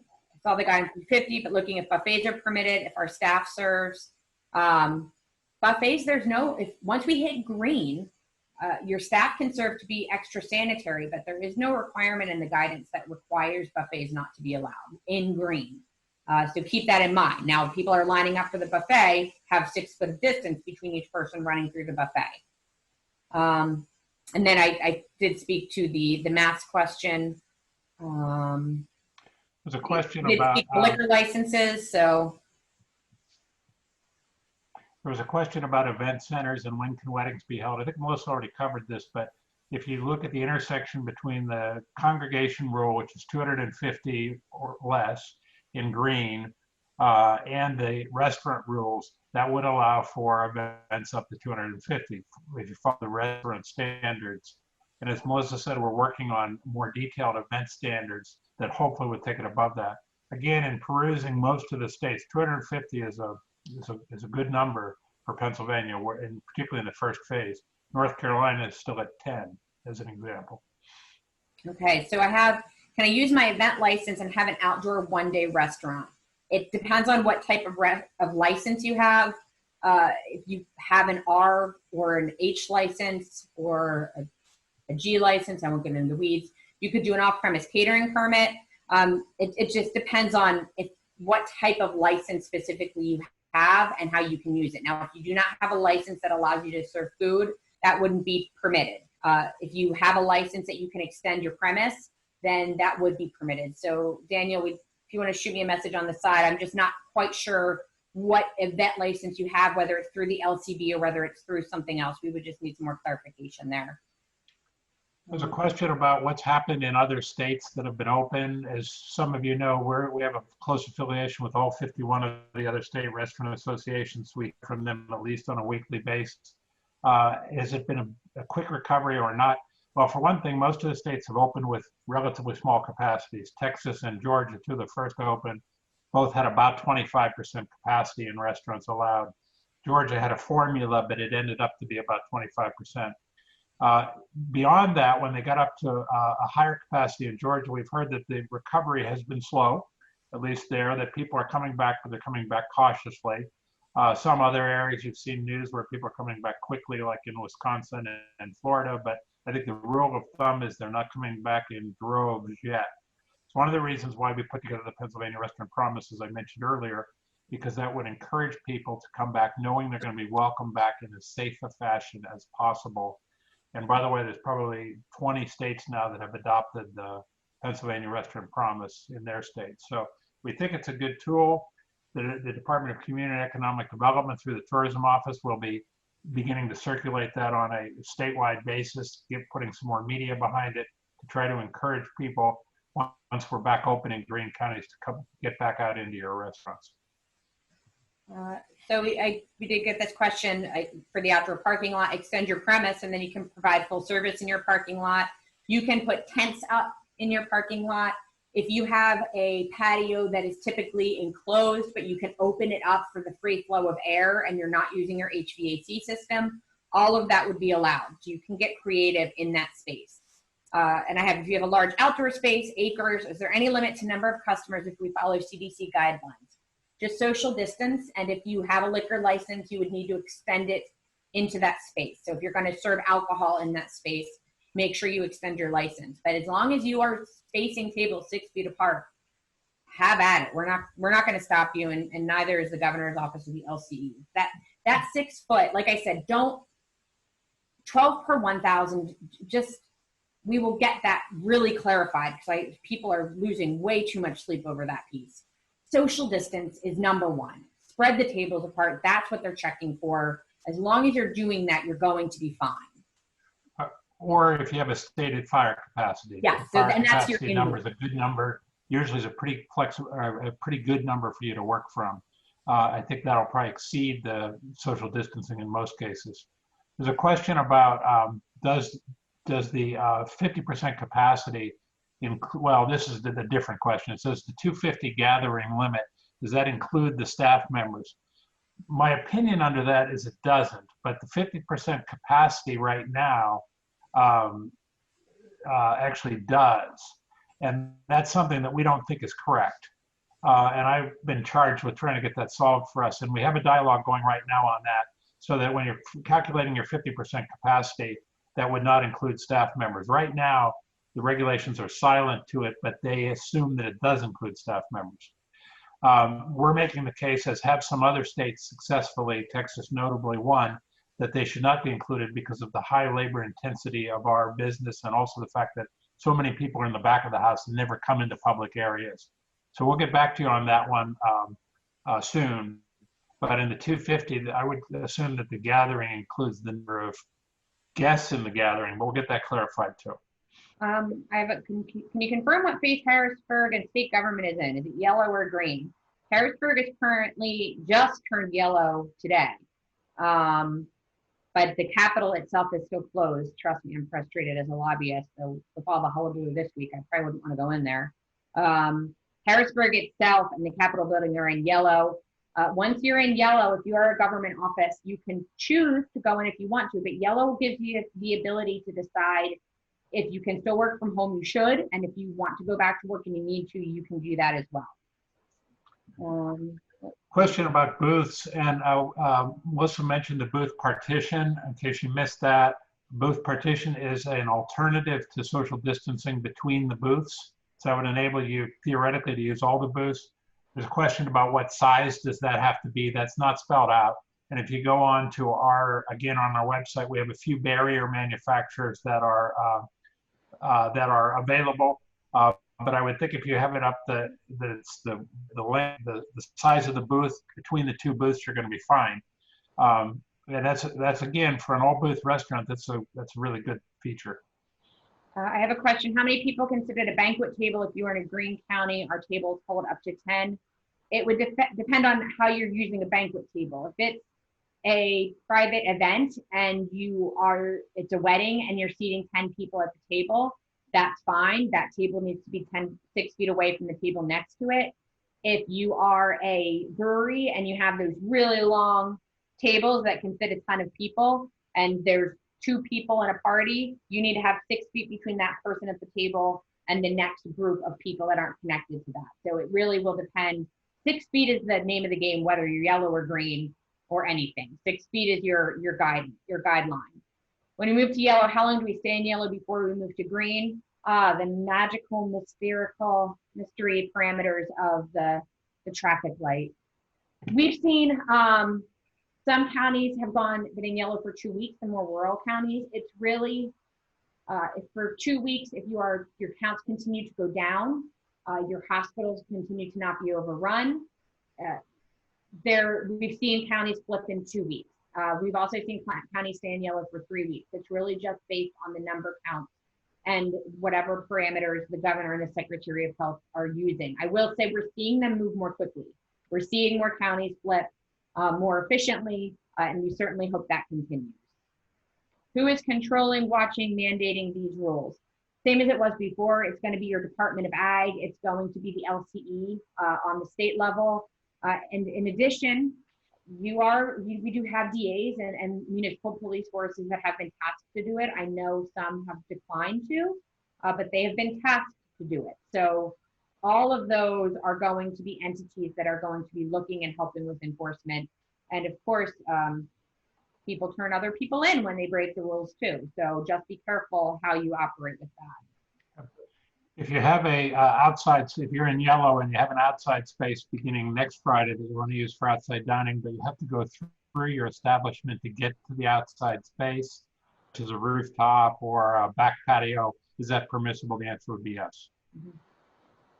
C: saw the guidance from 50, but looking if buffets are permitted, if our staff serves. Buffets, once we hit green, your staff can serve to be extra sanitary, but there is no requirement in the guidance that requires buffets not to be allowed in green. So keep that in mind. Now, if people are lining up for the buffet, have 6 foot of distance between each person running through the buffet. And then I did speak to the mask question.
B: There's a question
C: did
B: about
C: speak to liquor licenses. So
B: there was a question about event centers and when can weddings be held. I think Melissa already covered this, but if you look at the intersection between the congregation rule, which is 250 or less in green, and the restaurant rules, that would allow for events up to 250 if you follow the restaurant standards. And as Melissa said, we're working on more detailed event standards that hopefully would take it above that. Again, in perusing most of the states, 250 is a good number for Pennsylvania, and particularly in the first phase. North Carolina is still at 10, as an example.
C: Okay, so can I use my event license and have an outdoor one-day restaurant? It depends on what type of license you have. If you have an R or an H license or a G license, I won't get into the weeds, you could do an off-premise catering permit. It just depends on what type of license specifically you have and how you can use it. Now, if you do not have a license that allows you to serve food, that wouldn't be permitted. If you have a license that you can extend your premise, then that would be permitted. So Daniel, if you want to shoot me a message on the side, I'm just not quite sure what event license you have, whether it's through the LCB or whether it's through something else. We would just need some more clarification there.
B: There's a question about what's happened in other states that have been open. As some of you know, we have a close affiliation with all 51 of the other state restaurant associations. We hear from them at least on a weekly basis. Has it been a quick recovery or not? Well, for one thing, most of the states have opened with relatively small capacities. Texas and Georgia, two of the first to open, both had about 25% capacity in restaurants allowed. Georgia had a formula, but it ended up to be about 25%. Beyond that, when they got up to a higher capacity in Georgia, we've heard that the recovery has been slow, at least there, that people are coming back, but they're coming back cautiously. Some other areas you've seen news where people are coming back quickly, like in Wisconsin and Florida, but I think the rule of thumb is they're not coming back in droves yet. It's one of the reasons why we put together the Pennsylvania Restaurant Promise, as I mentioned earlier, because that would encourage people to come back knowing they're going to be welcomed back in as safe a fashion as possible. And by the way, there's probably 20 states now that have adopted the Pennsylvania Restaurant Promise in their states. So we think it's a good tool. The Department of Community and Economic Development through the Tourism Office will be beginning to circulate that on a statewide basis, putting some more media behind it to try to encourage people once we're back open in green counties to come get back out into your restaurants.
C: So we did get this question for the outdoor parking lot, extend your premise and then you can provide full service in your parking lot. You can put tents up in your parking lot. If you have a patio that is typically enclosed, but you can open it up for the free flow of air and you're not using your HVAC system, all of that would be allowed. So you can get creative in that space. And if you have a large outdoor space, acres, is there any limit to number of customers if we follow CDC guidelines? just social distance. And if you have a liquor license, you would need to extend it into that space. So if you're going to serve alcohol in that space, make sure you extend your license. But as long as you are spacing tables 6 feet apart, have at it. We're not going to stop you, and neither is the governor's office or the LCE. That 6 foot, like I said, don't 12 per 1,000. Just we will get that really clarified because people are losing way too much sleep over that piece. Social distance is number one. Spread the tables apart. That's what they're checking for. As long as you're doing that, you're going to be fine.
B: Or if you have a stated fire capacity.
C: Yeah,
B: the fire
C: and that's your
B: capacity number is a good number. Usually is a pretty flexible, a pretty good number for you to work from. I think that'll probably exceed the social distancing in most cases. There's a question about does the 50% capacity include? Well, this is the different question. It says the 250 gathering limit. Does that include the staff members? My opinion under that is it doesn't. But the 50% capacity right now actually does. And that's something that we don't think is correct. And I've been charged with trying to get that solved for us. And we have a dialogue going right now on that, so that when you're calculating your 50% capacity, that would not include staff members. Right now, the regulations are silent to it, but they assume that it does include staff members. We're making the case, as have some other states successfully, Texas notably one, that they should not be included because of the high labor intensity of our business, and also the fact that so many people are in the back of the house and never come into public areas. So we'll get back to you on that one soon. But in the 250, I would assume that the gathering includes the number of guests in the gathering, but we'll get that clarified too.
C: Can you confirm what phase Harrisburg and state government is in? Is it yellow or green? Harrisburg is currently just turned yellow today. But the Capitol itself is still closed. Trust me, I'm frustrated as a lobbyist. So with all the hullabaloo this week, I probably wouldn't want to go in there. Harrisburg itself and the Capitol building are in yellow. Once you're in yellow, if you are a government office, you can choose to go in if you want to, but yellow gives you the ability to decide if you can still work from home, you should, and if you want to go back to work and you need to, you can do that as well.
B: Question about booths, and Melissa mentioned the booth partition. In case you missed that, booth partition is an alternative to social distancing between the booths. So that would enable you theoretically to use all the booths. There's a question about what size does that have to be. That's not spelled out. And if you go on to again, on our website, we have a few barrier manufacturers that are available. But I would think if you have it up the size of the booth between the two booths, you're going to be fine. And that's again, for an all booth restaurant, that's a really good feature.
C: I have a question. How many people can sit at a banquet table if you are in a green county? Our tables hold up to 10. It would depend on how you're using a banquet table. If it's a private event and it's a wedding and you're seating 10 people at the table, that's fine. That table needs to be 6 feet away from the table next to it. If you are a brewery and you have those really long tables that can fit a ton of people and there's 2 people in a party, you need to have 6 feet between that person at the table and the next group of people that aren't connected to that. So it really will depend. 6 feet is the name of the game, whether you're yellow or green or anything. 6 feet is your guideline. When we move to yellow, how long do we stay in yellow before we move to green? The magical, mystery parameters of the traffic light. We've seen some counties have been in yellow for 2 weeks, the more rural counties. It's really, if for 2 weeks, if your counts continue to go down, your hospitals continue to not be overrun. We've seen counties flip in 2 weeks. We've also seen counties stay in yellow for 3 weeks. It's really just based on the number counts and whatever parameters the governor and the Secretary of Health are using. I will say we're seeing them move more quickly. We're seeing more counties flip more efficiently, and we certainly hope that continues. Who is controlling, watching, mandating these rules? Same as it was before, it's going to be your Department of Ag. It's going to be the LCE on the state level. And in addition, we do have DAs and municipal police forces that have been tasked to do it. I know some have declined to, but they have been tasked to do it. So all of those are going to be entities that are going to be looking and helping with enforcement. And of course, people turn other people in when they break the rules too. So just be careful how you operate with that.
B: If you have a if you're in yellow and you have an outside space beginning next Friday that you want to use for outside dining, but you have to go through your establishment to get to the outside space, which is a rooftop or a back patio, is that permissible? The answer would be yes.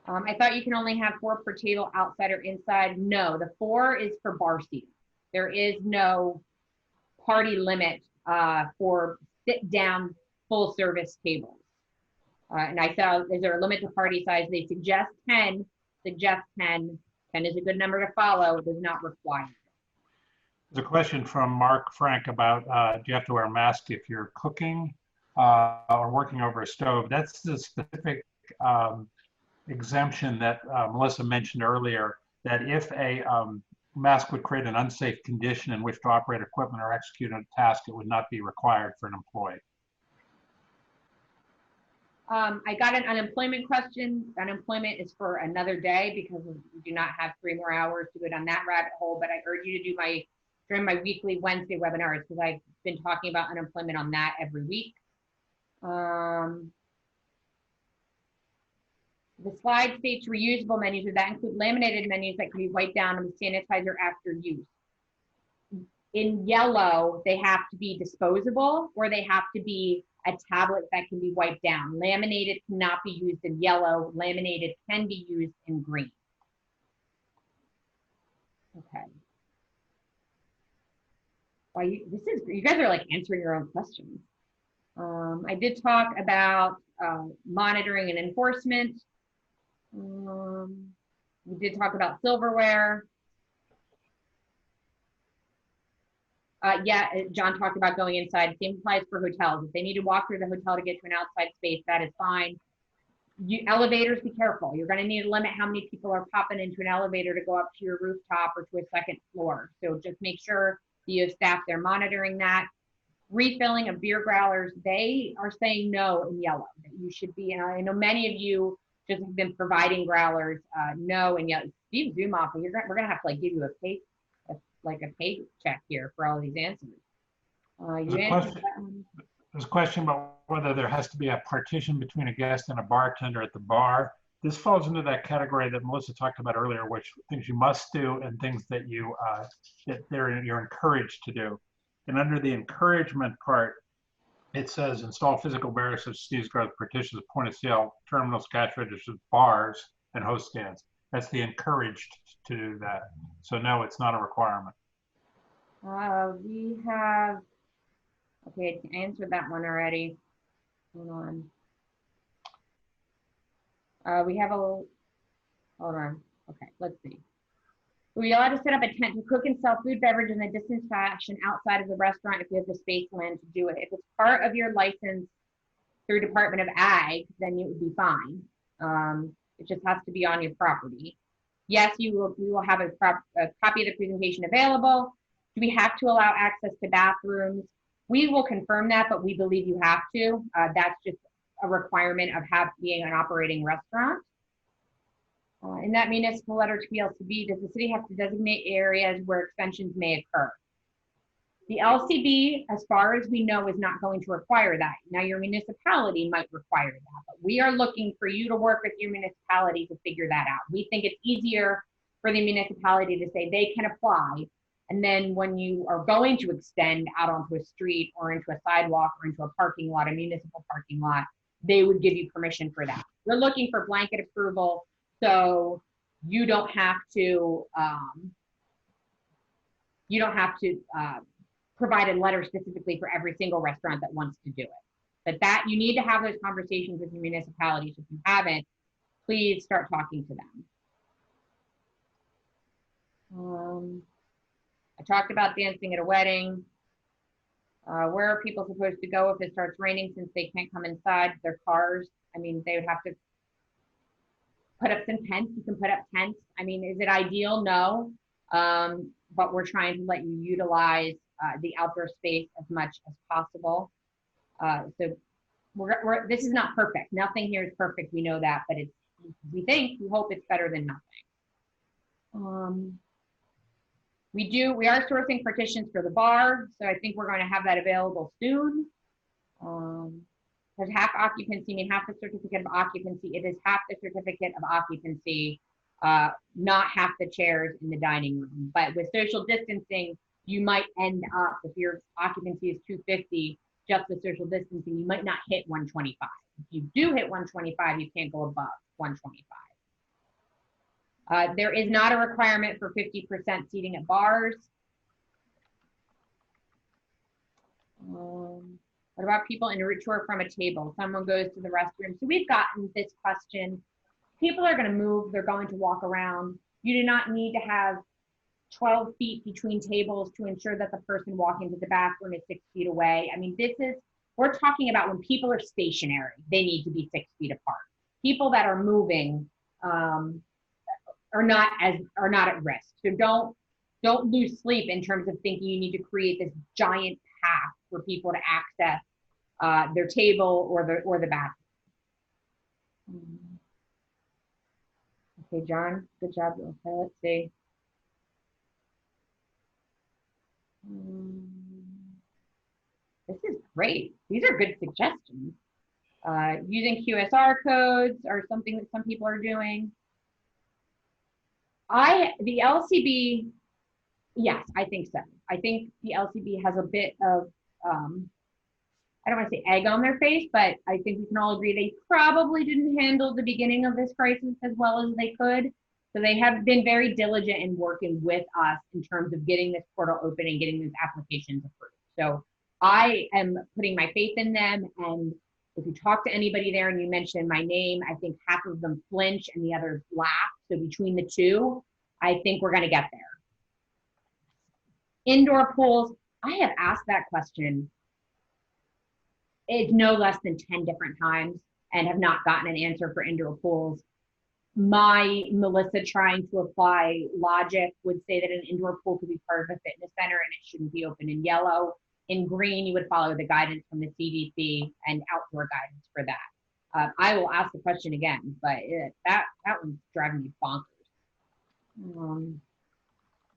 C: I thought you can only have 4 per table, outside or inside. No, the 4 is for bar seating. There is no party limit for sit down full service tables. And I saw, is there a limit to party size? They suggest 10, 10. 10 is a good number to follow. It does not require.
B: There's a question from Mark Frank about do you have to wear a mask if you're cooking or working over a stove? That's the specific exemption that Melissa mentioned earlier, that if a mask would create an unsafe condition in which to operate equipment or execute a task, it would not be required for an employee.
C: I got an unemployment question. Unemployment is for another day because we do not have 3 more hours to go down that rabbit hole, but I urge you to do during my weekly Wednesday webinars because I've been talking about unemployment on that every week. The slide states reusable menus. Would that include laminated menus that can be wiped down with sanitizer after use? In yellow, they have to be disposable or they have to be a tablet that can be wiped down. Laminated cannot be used in yellow. Laminated can be used in green. Okay. Wow, you guys are like answering your own questions. I did talk about monitoring and enforcement. We did talk about silverware. Yeah, John talked about going inside. Same applies for hotels. If they need to walk through the hotel to get to an outside space, that is fine. Elevators, be careful. You're going to need to limit how many people are popping into an elevator to go up to your rooftop or to a 2nd floor. So just make sure that you have staff there monitoring that. Refilling of beer growlers, they are saying no in yellow. That you should be, and I know many of you just have been providing growlers, no in yellow. Steve Zumoff, we're going to have to like give you a paycheck here for all these answers.
B: There's a question about whether there has to be a partition between a guest and a bartender at the bar. This falls into that category that Melissa talked about earlier, which things you must do and things that you're encouraged to do. And under the encouragement part, it says install physical barriers such as sneeze guards, partitions, point of sale, terminals, cash registers, bars, and host stands. That's the encouraged to do that. So no, it's not a requirement.
C: We have, okay, I answered that one already. Hold on. We have hold on. Okay, let's see. We allowed to set up a tent to cook and sell food, beverage in a distance fashion outside of the restaurant if we have the space land to do it. If it's part of your license through Department of Ag, then it would be fine. It just has to be on your property. Yes, we will have a copy of the presentation available. Do we have to allow access to bathrooms? We will confirm that, but we believe you have to. That's just a requirement of being an operating restaurant. In that municipal letter to PLCB, does the city have to designate areas where extensions may occur? The LCB, as far as we know, is not going to require that. Now, your municipality might require that, but we are looking for you to work with your municipality to figure that out. We think it's easier for the municipality to say they can apply, and then when you are going to extend out onto a street or into a sidewalk or into a parking lot, a municipal parking lot, they would give you permission for that. We're looking for blanket approval, so you don't have to provide a letter specifically for every single restaurant that wants to do it. But that you need to have those conversations with your municipalities. If you haven't, please start talking to them. I talked about dancing at a wedding. Where are people supposed to go if it starts raining since they can't come inside their cars? I mean, they would have to put up some tents. You can put up tents. I mean, is it ideal? No. But we're trying to let you utilize the outdoor space as much as possible. So this is not perfect. Nothing here is perfect. We know that, but we hope it's better than nothing. We are sourcing partitions for the bar, so I think we're going to have that available soon. Because half occupancy, I mean half the certificate of occupancy, it is half the certificate of occupancy, not half the chairs in the dining room. But with social distancing, you might end up, if your occupancy is 250, just the social distancing, you might not hit 125. If you do hit 125, you can't go above 125. There is not a requirement for 50% seating at bars. What about people in a retour from a table? Someone goes to the restroom. So we've gotten this question. People are going to move. They're going to walk around. You do not need to have 12 feet between tables to ensure that the person walking to the bathroom is 6 feet away. I mean, we're talking about when people are stationary, they need to be 6 feet apart. People that are moving are not at risk. So don't lose sleep in terms of thinking you need to create this giant path for people to access their table or the bathroom. Okay, John, good job. Okay, let's see. This is great. These are good suggestions. Using QSR codes are something that some people are doing. The LCB, yes, I think so. I think the LCB has a bit of, I don't want to say egg on their face, but I think we can all agree they probably didn't handle the beginning of this crisis as well as they could. So they have been very diligent in working with us in terms of getting this portal open and getting these applications approved. So I am putting my faith in them. And if you talk to anybody there and you mention my name, I think half of them flinch and the others laugh. So between the two, I think we're going to get there. Indoor pools, I have asked that question no less than 10 different times and have not gotten an answer for indoor pools. My Melissa trying to apply logic would say that an indoor pool could be part of a fitness center and it shouldn't be open in yellow. In green, you would follow the guidance from the CDC and outdoor guidance for that. I will ask the question again, but that one's driving me bonkers.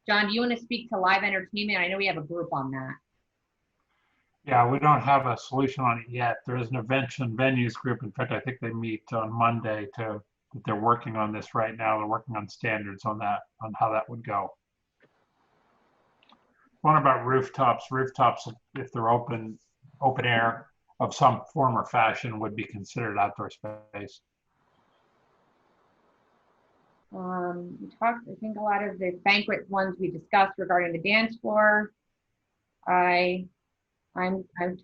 C: John, do you want to speak to live entertainment? I know we have a group on that.
B: Yeah, we don't have a solution on it yet. There is an events and venues group. In fact, I think they meet on Monday that they're working on this right now. They're working on standards on that, on how that would go. One about rooftops. Rooftops, if they're open air of some form or fashion, would be considered outdoor space.
C: We talked, I think, a lot of the banquet ones we discussed regarding the dance floor. I've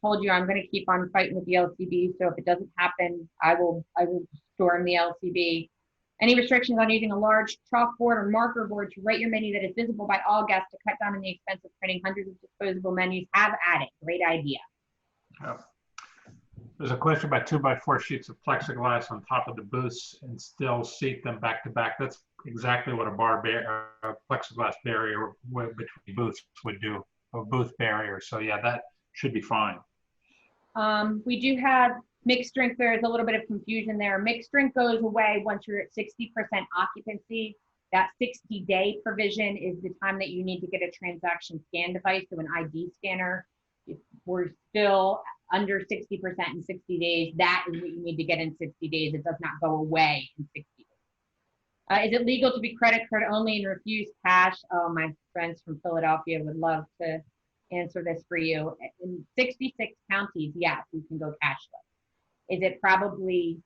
C: told you I'm going to keep on fighting with the LCB. So if it doesn't happen, I will storm the LCB. Any restrictions on using a large chalkboard or marker board to write your menu that is visible by all guests to cut down on the expense of printing hundreds of disposable menus? Have at it. Great idea.
B: Yeah. There's a question about 2x4 sheets of plexiglass on top of the booths and still seat them back to back. That's exactly what a plexiglass barrier between booths would do, a booth barrier. So yeah, that should be fine.
C: We do have mixed drink. There's a little bit of confusion there. Mixed drink goes away once you're at 60% occupancy. That 60-day provision is the time that you need to get a transaction scan device, so an ID scanner. If we're still under 60% in 60 days, that is what you need to get in 60 days. It does not go away in 60 days. Is it legal to be credit card only and refuse cash? Oh, my friends from Philadelphia would love to answer this for you. In 66 counties, yes, you can go cashless. Is it probably,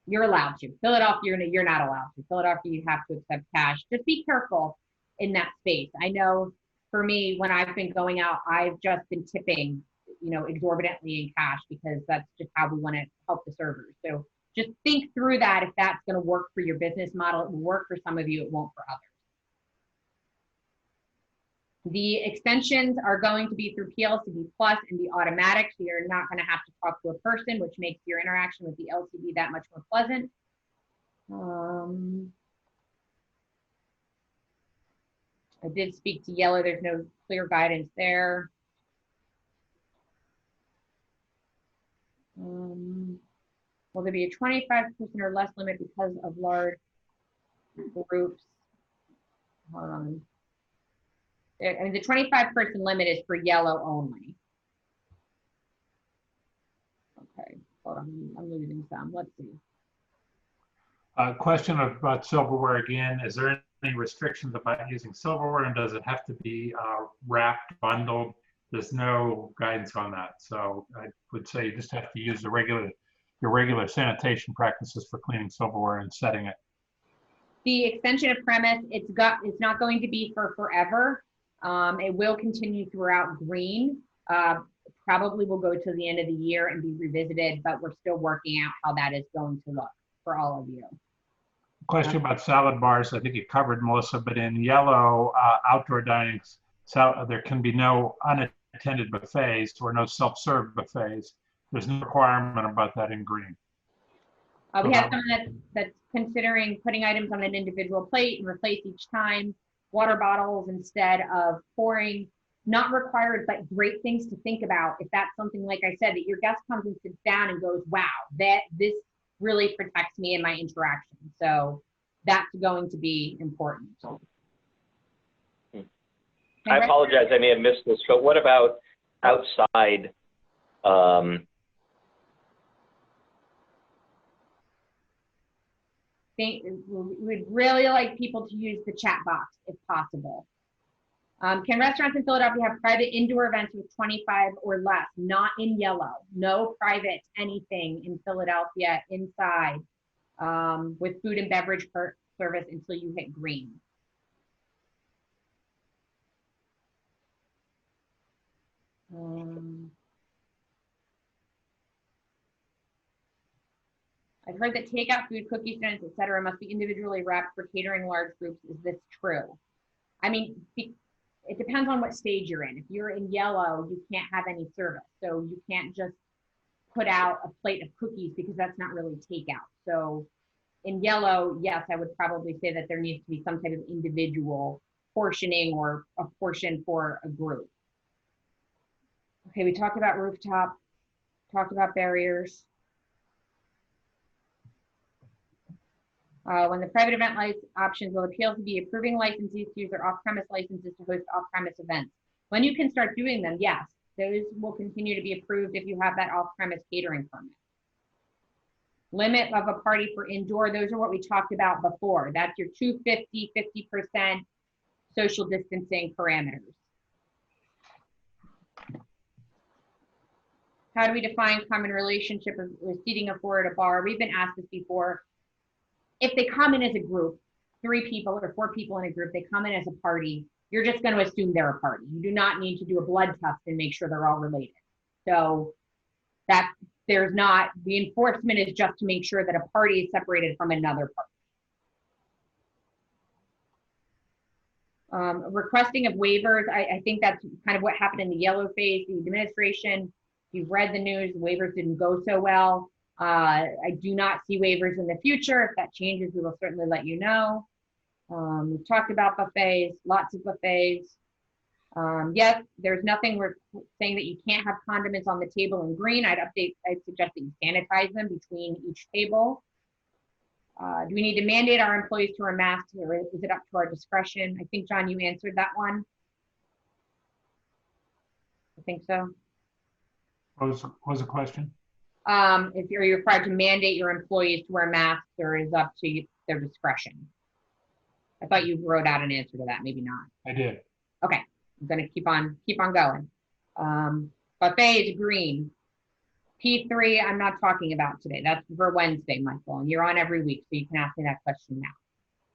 C: you're allowed to. Philadelphia, you're not allowed to. Philadelphia, you have to accept cash. Just be careful in that space. I know for me, when I've been going out, I've just been tipping, exorbitantly in cash because that's just how we want to help the servers. So just think through that. If that's going to work for your business model, it will work for some of you, it won't for others. The extensions are going to be through PLCB Plus and be automatic, so you're not going to have to talk to a person, which makes your interaction with the LCB that much more pleasant. I did speak to yellow. There's no clear guidance there. Will there be a 25% or less limit because of large groups? Hold on. I mean, the 25-person limit is for yellow only. Okay, hold on, I'm losing some. Let's see.
B: Question about silverware again. Is there any restrictions about using silverware, and does it have to be wrapped, bundled? There's no guidance on that. So I would say you just have to use your regular sanitation practices for cleaning silverware and setting it.
C: The extension of premise, it's not going to be for forever. It will continue throughout green. Probably will go to the end of the year and be revisited, but we're still working out how that is going to look for all of you.
B: Question about salad bars. I think you covered, Melissa, but in yellow, outdoor dining, there can be no unattended buffets or no self-serve buffets. There's no requirement about that in green.
C: We have someone that's considering putting items on an individual plate and replace each time. Water bottles instead of pouring. Not required, but great things to think about. If that's something, like I said, that your guest comes and sits down and goes, wow, this really protects me in my interaction. So that's going to be important.
D: I apologize, I may have missed this, but what about outside?
C: We'd really like people to use the chat box if possible. Can restaurants in Philadelphia have private indoor events with 25 or less? Not in yellow. No private anything in Philadelphia inside with food and beverage service until you hit green. I've heard that takeout food, cookies, donuts, etc., must be individually wrapped for catering large groups. Is this true? I mean, it depends on what stage you're in. If you're in yellow, you can't have any service. So you can't just put out a plate of cookies because that's not really takeout. So in yellow, yes, I would probably say that there needs to be some type of individual portioning or a portion for a group. Okay, we talked about rooftop, talked about barriers. When the private event options will appeal to be approving licensees to use their off-premise licenses to host off-premise events. When you can start doing them, yes, those will continue to be approved if you have that off-premise catering permit. Limit of a party for indoor, those are what we talked about before. That's your 250, 50% social distancing parameters. How do we define common relationship with seating of four at a bar? We've been asked this before. If they come in as a group, 3 people or 4 people in a group, they come in as a party, you're just going to assume they're a party. You do not need to do a blood test and make sure they're all related. So that there's not, the enforcement is just to make sure that a party is separated from another party. Requesting of waivers, I think that's kind of what happened in the yellow phase. The administration, if you've read the news, the waivers didn't go so well. I do not see waivers in the future. If that changes, we will certainly let you know. We've talked about buffets, lots of buffets. Yes, there's nothing we're saying that you can't have condiments on the table in green. I'd suggest that you sanitize them between each table. Do we need to mandate our employees to wear masks, or is it up to our discretion? I think, John, you answered that one. I think so.
B: What was the question?
C: If you're required to mandate your employees to wear masks, or is up to their discretion? I thought you wrote out an answer to that, maybe not.
B: I did.
C: Okay, I'm gonna keep on going. Buffet is green. P3, I'm not talking about today. That's for Wednesday, Michael, and you're on every week, so you can ask me that question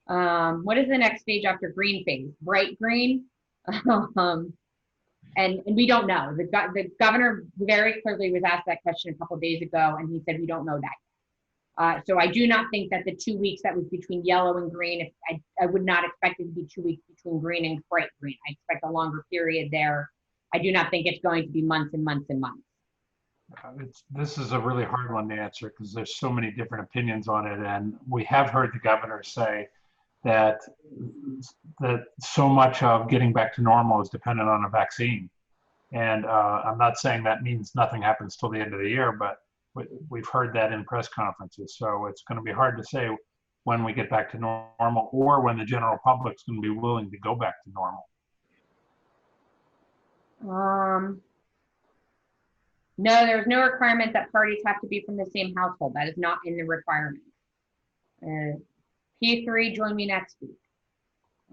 C: now. What is the next stage after green phase? Bright green? And we don't know. The governor very clearly was asked that question a couple of days ago, and he said we don't know that. So I do not think that the 2 weeks that was between yellow and green, I would not expect it to be 2 weeks between green and bright green. I expect a longer period there. I do not think it's going to be months and months and months.
B: This is a really hard one to answer because there's so many different opinions on it, and we have heard the governor say that so much of getting back to normal is dependent on a vaccine. And I'm not saying that means nothing happens till the end of the year, but we've heard that in press conferences. So it's going to be hard to say when we get back to normal or when the general public's going to be willing to go back to normal.
C: No, there's no requirement that parties have to be from the same household. That is not in the requirement. P3, join me next week.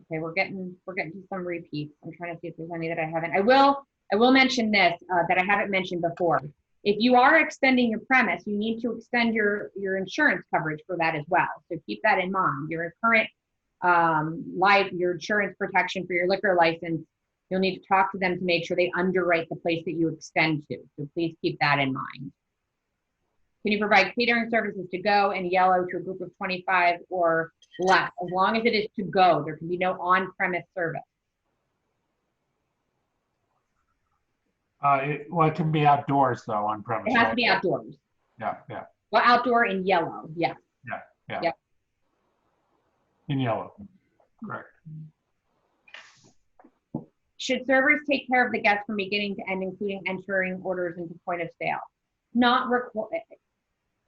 C: Okay, we're getting to some repeats. I'm trying to see if there's any that I haven't. I will mention this that I haven't mentioned before. If you are extending your premise, you need to extend your insurance coverage for that as well. So keep that in mind. Your current your insurance protection for your liquor license, you'll need to talk to them to make sure they underwrite the place that you extend to. So please keep that in mind. Can you provide catering services to go and yellow to a group of 25 or less? As long as it is to go, there can be no on-premise service.
B: Well, it can be outdoors though, on premise.
C: It has to be outdoors.
B: Yeah.
C: Well, outdoor in yellow, yes.
B: Yeah.
C: Yep.
B: In yellow, correct.
C: Should servers take care of the guests from beginning to end, including entering orders into point of sale? Not required.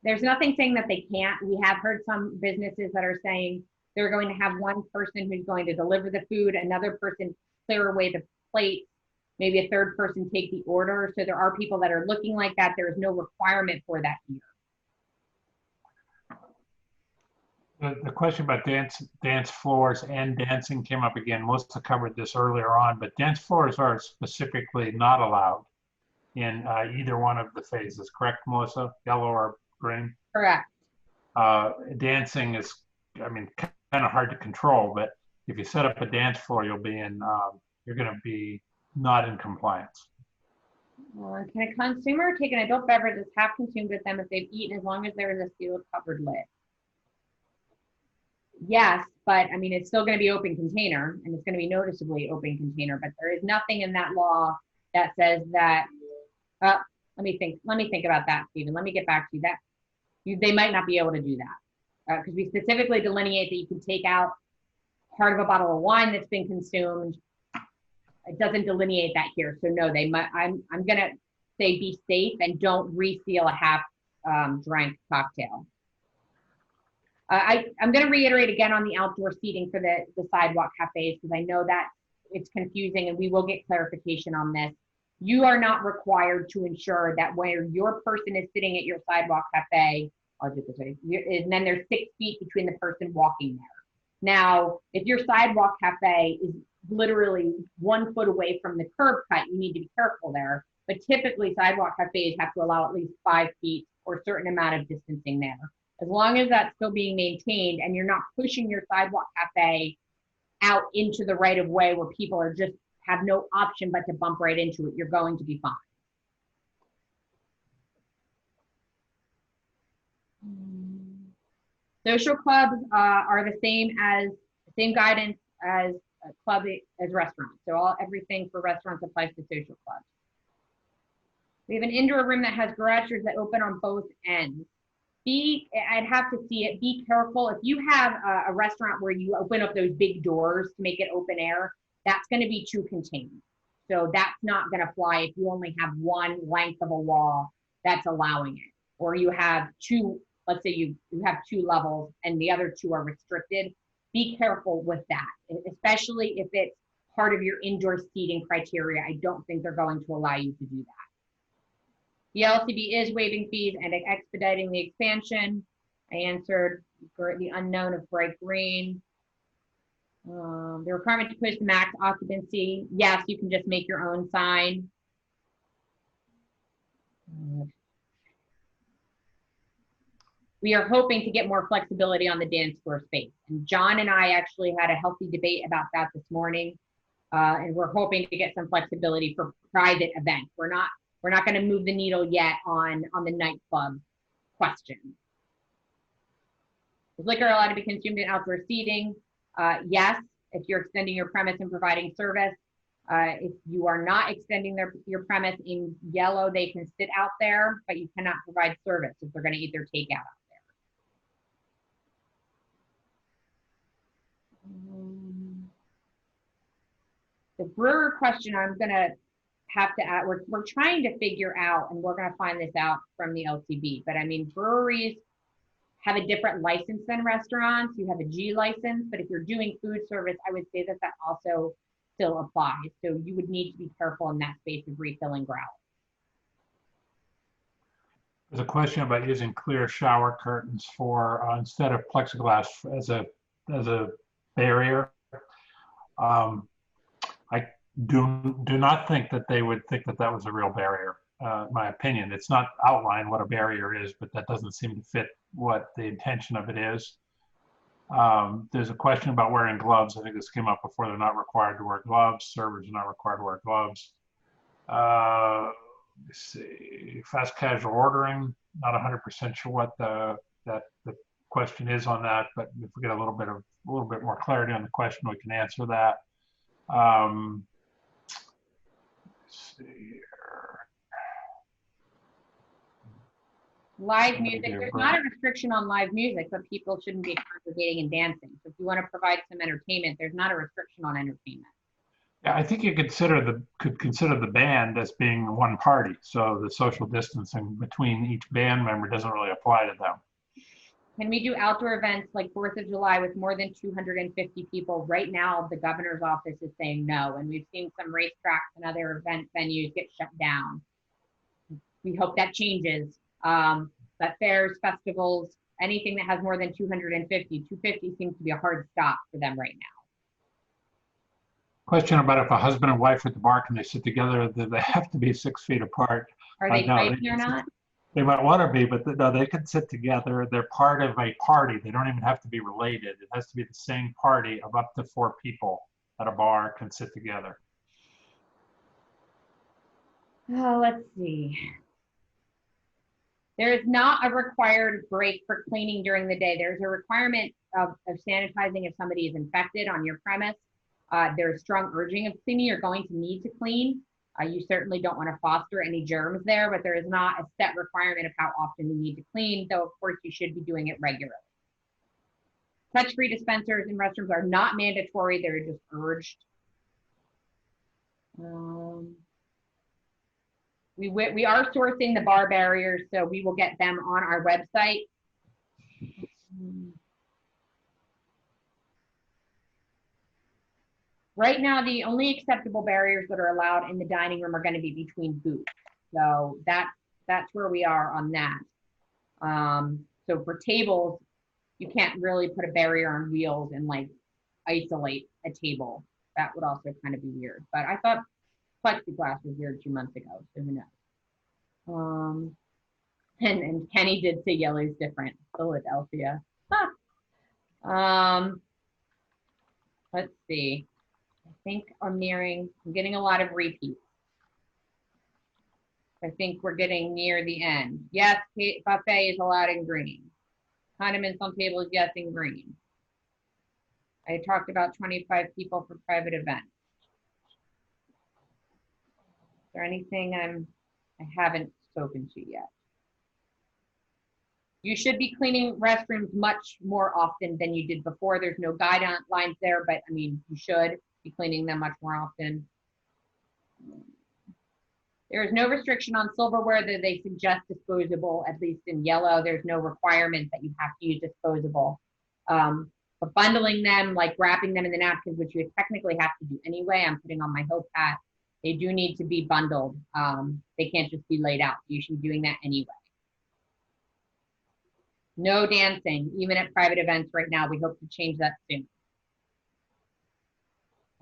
C: There's nothing saying that they can't. We have heard some businesses that are saying they're going to have one person who's going to deliver the food, another person clear away the plate, maybe a third person take the order. So there are people that are looking like that. There is no requirement for that here.
B: The question about dance floors and dancing came up again. Melissa covered this earlier on, but dance floors are specifically not allowed in either one of the phases. Correct, Melissa? Yellow or green?
C: Correct.
B: Dancing is, I mean, kind of hard to control, but if you set up a dance floor, you'll be in, you're going to be not in compliance.
C: Can a consumer take an adult beverage that's half consumed with them if they've eaten, as long as there is a sealed covered lid? Yes, but I mean, it's still going to be open container, and it's going to be noticeably open container, but there is nothing in that law that says that, let me think about that, Stephen. Let me get back to you. They might not be able to do that because we specifically delineate that you can take out part of a bottle of wine that's been consumed. It doesn't delineate that here. So no, they might, I'm going to say be safe and don't reseal a half drank cocktail. I'm going to reiterate again on the outdoor seating for the sidewalk cafes, because I know that it's confusing and we will get clarification on this. You are not required to ensure that where your person is sitting at your sidewalk cafe, I'll do this way, and then there's 6 feet between the person walking there. Now, if your sidewalk cafe is literally 1 foot away from the curb cut, you need to be careful there. But typically sidewalk cafes have to allow at least 5 feet or a certain amount of distancing there. As long as that's still being maintained and you're not pushing your sidewalk cafe out into the right of way where people are just have no option but to bump right into it, you're going to be fine. Social clubs are the same guidance as a club as restaurants. So everything for restaurants applies to social clubs. We have an indoor room that has garage doors that open on both ends. I'd have to see it. Be careful. If you have a restaurant where you open up those big doors to make it open air, that's going to be too contained. So that's not going to fly if you only have one length of a wall that's allowing it. Or you have two, let's say you have 2 levels and the other 2 are restricted. Be careful with that, especially if it's part of your indoor seating criteria. I don't think they're going to allow you to do that. The LCB is waiving fees and expediting the expansion. I answered for the unknown of bright green. The requirement to push the max occupancy. Yes, you can just make your own sign. We are hoping to get more flexibility on the dance floor space. And John and I actually had a healthy debate about that this morning. And we're hoping to get some flexibility for private events. We're not going to move the needle yet on the nightclub question. Is liquor allowed to be consumed in outdoor seating? Yes, if you're extending your premise and providing service. If you are not extending your premise in yellow, they can sit out there, but you cannot provide service if they're going to eat their takeout out there. The brewer question, I'm going to have to add, we're trying to figure out, and we're going to find this out from the LTB, but I mean, breweries have a different license than restaurants. You have a G license, but if you're doing food service, I would say that that also still applies. So you would need to be careful in that space of refilling growlers.
B: There's a question about using clear shower curtains for instead of plexiglass as a barrier. I do not think that they would think that that was a real barrier. In my opinion, it's not outlined what a barrier is, but that doesn't seem to fit what the intention of it is. There's a question about wearing gloves. I think this came up before. They're not required to wear gloves. Servers are not required to wear gloves. Let's see, fast casual ordering. Not 100% sure what the question is on that, but if we get a little bit more clarity on the question, we can answer that. Let's see here.
C: Live music, there's not a restriction on live music, but people shouldn't be congregating and dancing. So if you want to provide some entertainment, there's not a restriction on entertainment.
B: Yeah, I think you could consider the band as being one party. So the social distancing between each band member doesn't really apply to them.
C: Can we do outdoor events like 4th of July with more than 250 people? Right now, the governor's office is saying no, and we've seen some racetracks and other event venues get shut down. We hope that changes. But fairs, festivals, anything that has more than 250 seems to be a hard stop for them right now.
B: Question about if a husband and wife are at the bar, can they sit together? Do they have to be 6 feet apart?
C: Are they
B: No,
C: fighting or not?
B: They might want to be, but no, they can sit together. They're part of a party. They don't even have to be related. It has to be the same party of up to 4 people at a bar can sit together.
C: Oh, let's see. There is not a required break for cleaning during the day. There's a requirement of sanitizing if somebody is infected on your premise. There's strong urging of cleaning. You're going to need to clean. You certainly don't want to foster any germs there, but there is not a set requirement of how often you need to clean, though of course you should be doing it regularly. Touch-free dispensers in restrooms are not mandatory, they're just urged. We are sourcing the bar barriers, so we will get them on our website. Right now, the only acceptable barriers that are allowed in the dining room are going to be between booths. So that's where we are on that. So for tables, you can't really put a barrier on wheels and like isolate a table. That would also kind of be weird. But I thought plexiglass was weird 2 months ago, so who knows? And Kenny did say yellow's different, Philadelphia. Let's see. I think I'm getting a lot of repeats. I think we're getting near the end. Yes, buffet is allowed in green. Condiments on tables, yes, in green. I talked about 25 people for private events. Is there anything I haven't spoken to yet? You should be cleaning restrooms much more often than you did before. There's no guidelines there, but I mean, you should be cleaning them much more often. There is no restriction on silverware that they suggest disposable, at least in yellow. There's no requirement that you have to use disposable. But bundling them, like wrapping them in the napkins, which you technically have to do anyway, I'm putting on my hope hat, they do need to be bundled. They can't just be laid out. You should be doing that anyway. No dancing, even at private events right now. We hope to change that soon.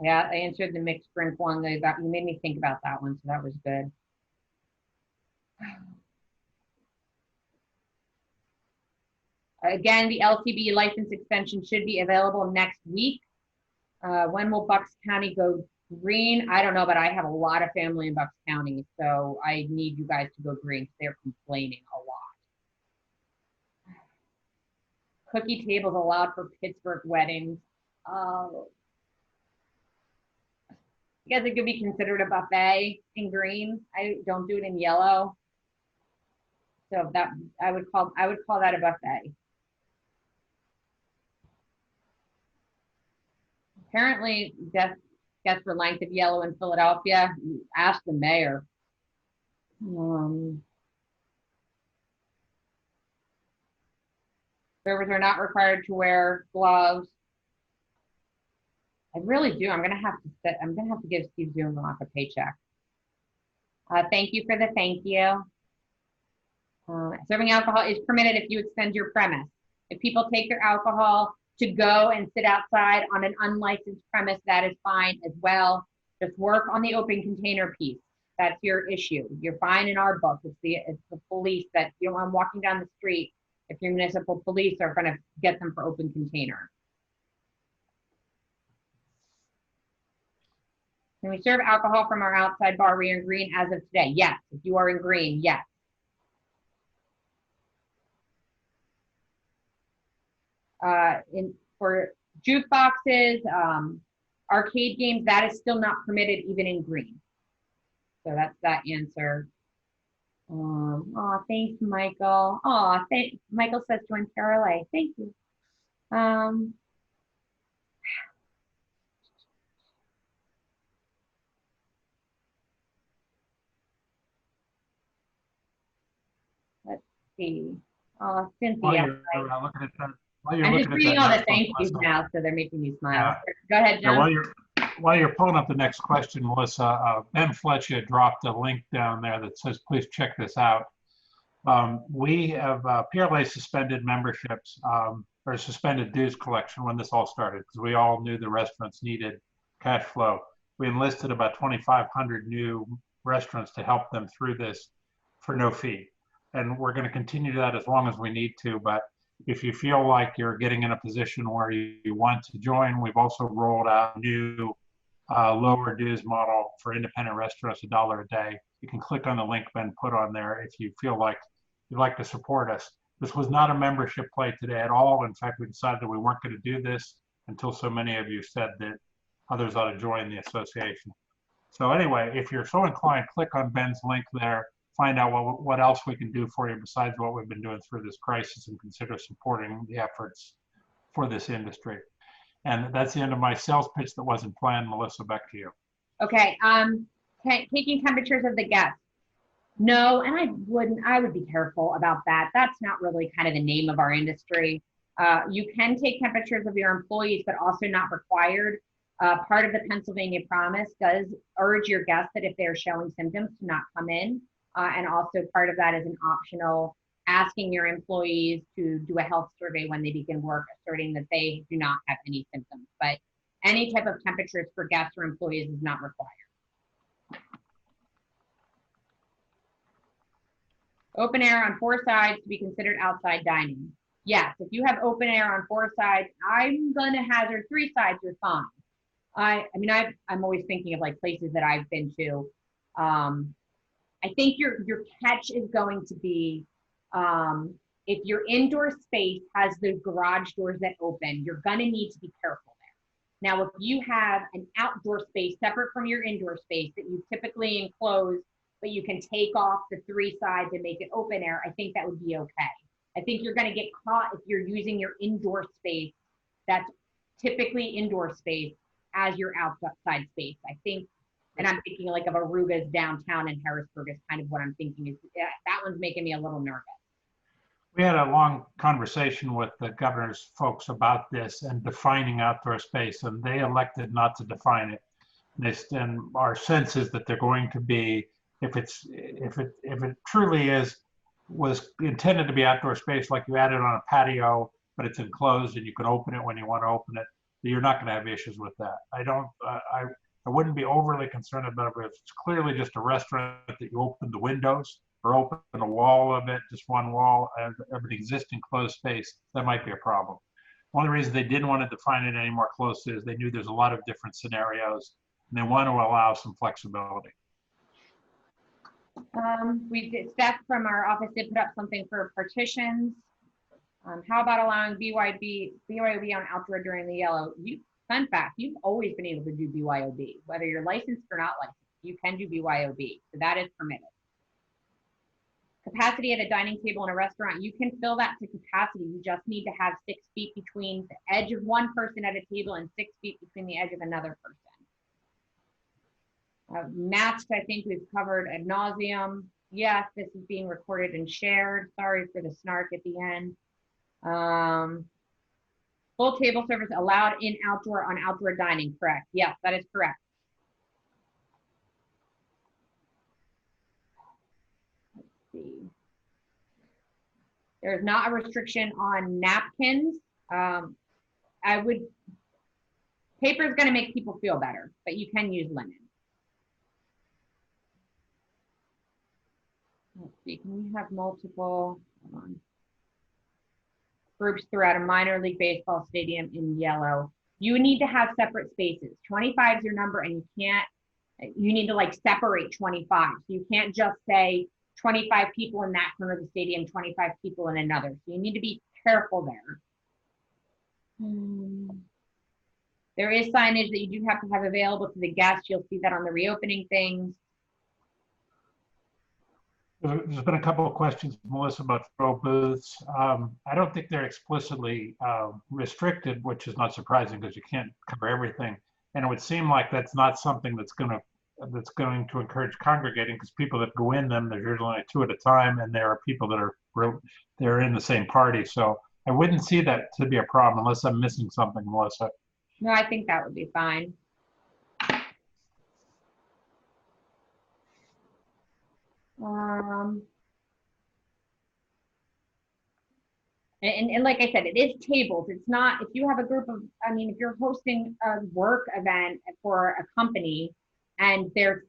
C: Yeah, I answered the mixed drink one. You made me think about that one, so that was good. Again, the LTB license extension should be available next week. When will Bucks County go green? I don't know, but I have a lot of family in Bucks County, so I need you guys to go green. They're complaining a lot. Cookie tables allowed for Pittsburgh weddings. I guess it could be considered a buffet in green. I don't do it in yellow. So that I would call that a buffet. Apparently, guess for length of yellow in Philadelphia? Ask the mayor. Servers are not required to wear gloves. I really do. I'm gonna have to give Steve Zumrock a paycheck. Thank you for the thank you. Serving alcohol is permitted if you extend your premise. If people take their alcohol to go and sit outside on an unlicensed premise, that is fine as well. Just work on the open container piece. That's your issue. You're fine in our book. It's the police that you don't want them walking down the street. If your municipal police are going to get them for open container. Can we serve alcohol from our outside bar? We are in green as of today. Yes. If you are in green, yes. For jukeboxes, arcade games, that is still not permitted even in green. So that's that answer. Oh, thanks, Michael. Oh, Michael says join PRLA. Thank you. Let's see. Oh, Cynthia. I'm just reading all the thank yous now, so they're making me smile. Yeah. Go ahead, John.
B: Yeah, while you're pulling up the next question, Melissa, Ben Fletcher dropped a link down there that says, please check this out. We have PRLA suspended memberships or suspended dues collection when this all started because we all knew the restaurants needed cash flow. We enlisted about 2,500 new restaurants to help them through this for no fee. And we're going to continue that as long as we need to. But if you feel like you're getting in a position where you want to join, we've also rolled out a new lower dues model for independent restaurants, $1 a day. You can click on the link Ben put on there if you feel like you'd like to support us. This was not a membership play today at all. In fact, we decided that we weren't going to do this until so many of you said that others ought to join the association. So anyway, if you're so inclined, click on Ben's link there. Find out what else we can do for you besides what we've been doing through this crisis and consider supporting the efforts for this industry. And that's the end of my sales pitch that wasn't planned. Melissa, back to you.
C: Okay, taking temperatures of the guests. No, and I would be careful about that. That's not really kind of the name of our industry. You can take temperatures of your employees, but also not required. Part of the Pennsylvania Promise does urge your guests that if they're showing symptoms to not come in. And also part of that is an optional asking your employees to do a health survey when they begin work, asserting that they do not have any symptoms. But any type of temperatures for guests or employees is not required. Open air on 4 sides to be considered outside dining. Yes, if you have open air on 4 sides, I'm gonna hazard 3 sides, you're fine. I mean, I'm always thinking of like places that I've been to. I think your catch is going to be if your indoor space has the garage doors that open, you're going to need to be careful there. Now, if you have an outdoor space separate from your indoor space that you typically enclose, but you can take off the 3 sides and make it open air, I think that would be okay. I think you're going to get caught if you're using your indoor space that's typically indoor space as your outside space. I think. And I'm thinking like of Aruga's downtown in Harrisburg is kind of what I'm thinking is that one's making me a little nervous.
B: We had a long conversation with the governor's folks about this and defining outdoor space, and they elected not to define it. And our sense is that they're going to be, if it truly was intended to be outdoor space, like you add it on a patio, but it's enclosed and you can open it when you want to open it, you're not going to have issues with that. I wouldn't be overly concerned about it, but if it's clearly just a restaurant that you open the windows or open a wall of it, just one wall of an existing closed space, that might be a problem. One of the reasons they didn't want to define it any more closely is they knew there's a lot of different scenarios and they want to allow some flexibility.
C: Steph from our office did put up something for partitions. How about allowing BYOB on outdoor during the yellow? Fun fact, you've always been able to do BYOB, whether you're licensed or not licensed, you can do BYOB, so that is permitted. Capacity at a dining table in a restaurant, you can fill that to capacity. You just need to have 6 feet between the edge of one person at a table and 6 feet between the edge of another person. Masks, I think we've covered ad nauseum. Yes, this is being recorded and shared. Sorry for the snark at the end. Full table service allowed in outdoor on outdoor dining, correct? Yes, that is correct. Let's see. There's not a restriction on napkins. Paper is going to make people feel better, but you can use linen. Let's see, can we have multiple groups throughout a minor league baseball stadium in yellow? You need to have separate spaces. 25 is your number, and you need to like separate 25. So you can't just say 25 people in that corner of the stadium, 25 people in another. So you need to be careful there. There is signage that you do have to have available to the guests. You'll see that on the reopening things.
B: There's been a couple of questions, Melissa, about throw booths. I don't think they're explicitly restricted, which is not surprising because you can't cover everything. And it would seem like that's not something that's going to encourage congregating, because people that go in them, there's usually only 2 at a time, and there are people that they're in the same party. So I wouldn't see that to be a problem unless I'm missing something, Melissa.
C: No, I think that would be fine. And like I said, it is tables. It's not, if you have a group of, I mean, if you're hosting a work event for a company and there's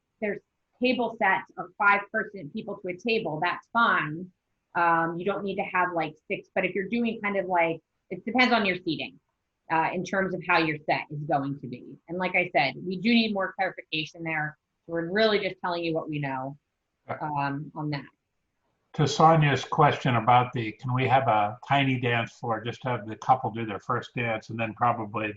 C: table sets of 5 people to a table, that's fine. You don't need to have like 6, but if you're doing kind of like, it depends on your seating in terms of how your set is going to be. And like I said, we do need more clarification there. So we're really just telling you what we know on that.
B: To Sonia's question about can we have a tiny dance floor, just have the couple do their first dance, and then probably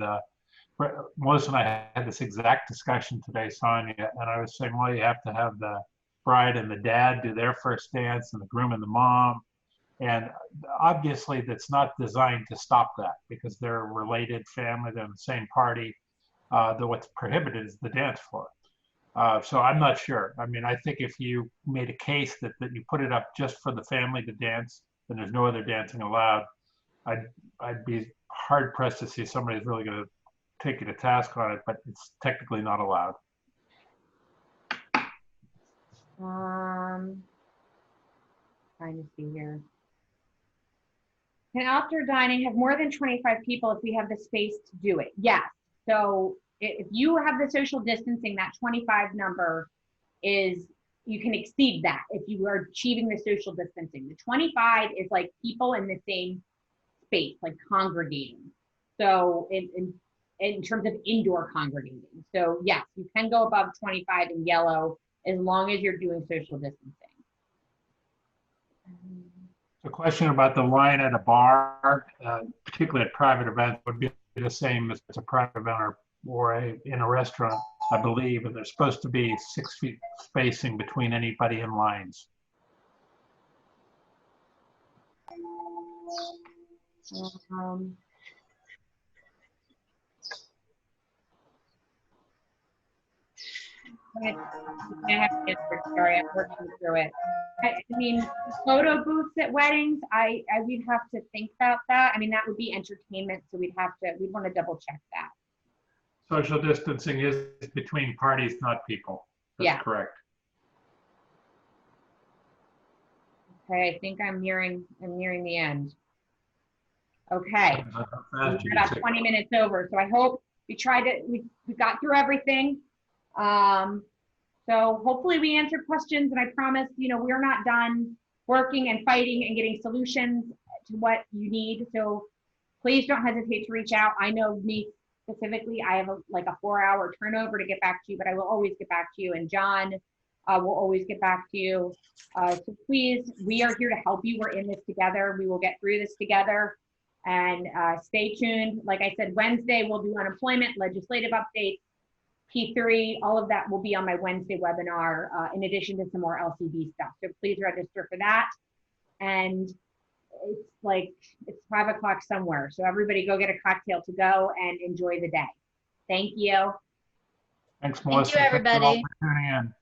B: Melissa and I had this exact discussion today, Sonia, and I was saying, well, you have to have the bride and the dad do their first dance, and the groom and the mom. And obviously that's not designed to stop that, because they're a related family, they're in the same party. Though what's prohibited is the dance floor. So I'm not sure. I mean, I think if you made a case that you put it up just for the family to dance, then there's no other dancing allowed, I'd be hard pressed to see somebody who's really going to take you to task on it, but it's technically not allowed.
C: Trying to see here. Can outdoor dining have more than 25 people if we have the space to do it? Yes. So if you have the social distancing, that 25 number is, you can exceed that if you are achieving the social distancing. The 25 is like people in the same space, like congregating. So in terms of indoor congregating. So yes, you can go above 25 in yellow as long as you're doing social distancing.
B: The question about the line at a bar, particularly at private events, would be the same as a private event or in a restaurant, I believe, and there's supposed to be 6 feet spacing between anybody in lines.
C: I have to answer, sorry, I'm working through it. I mean, photo booths at weddings, we'd have to think about that. I mean, that would be entertainment, so we'd want to double check that.
B: Social distancing is between parties, not people. That's correct.
C: Okay, I think I'm nearing the end. Okay, we're about 20 minutes over, so I hope we got through everything. So hopefully we answered questions, and I promise, we're not done working and fighting and getting solutions to what you need. So please don't hesitate to reach out. I know me specifically, I have a 4-hour turnover to get back to you, but I will always get back to you. And John will always get back to you. So please, we are here to help you. We're in this together. We will get through this together, and stay tuned. Like I said, Wednesday we'll do unemployment, legislative updates, P3, all of that will be on my Wednesday webinar, in addition to some more LCD stuff. So please register for that. And it's 5 o'clock somewhere. So everybody go get a cocktail to go and enjoy the day. Thank you.
B: Thanks,
A: Thank
B: Melissa.
A: you,
B: Thank all
A: everybody.
B: for tuning in.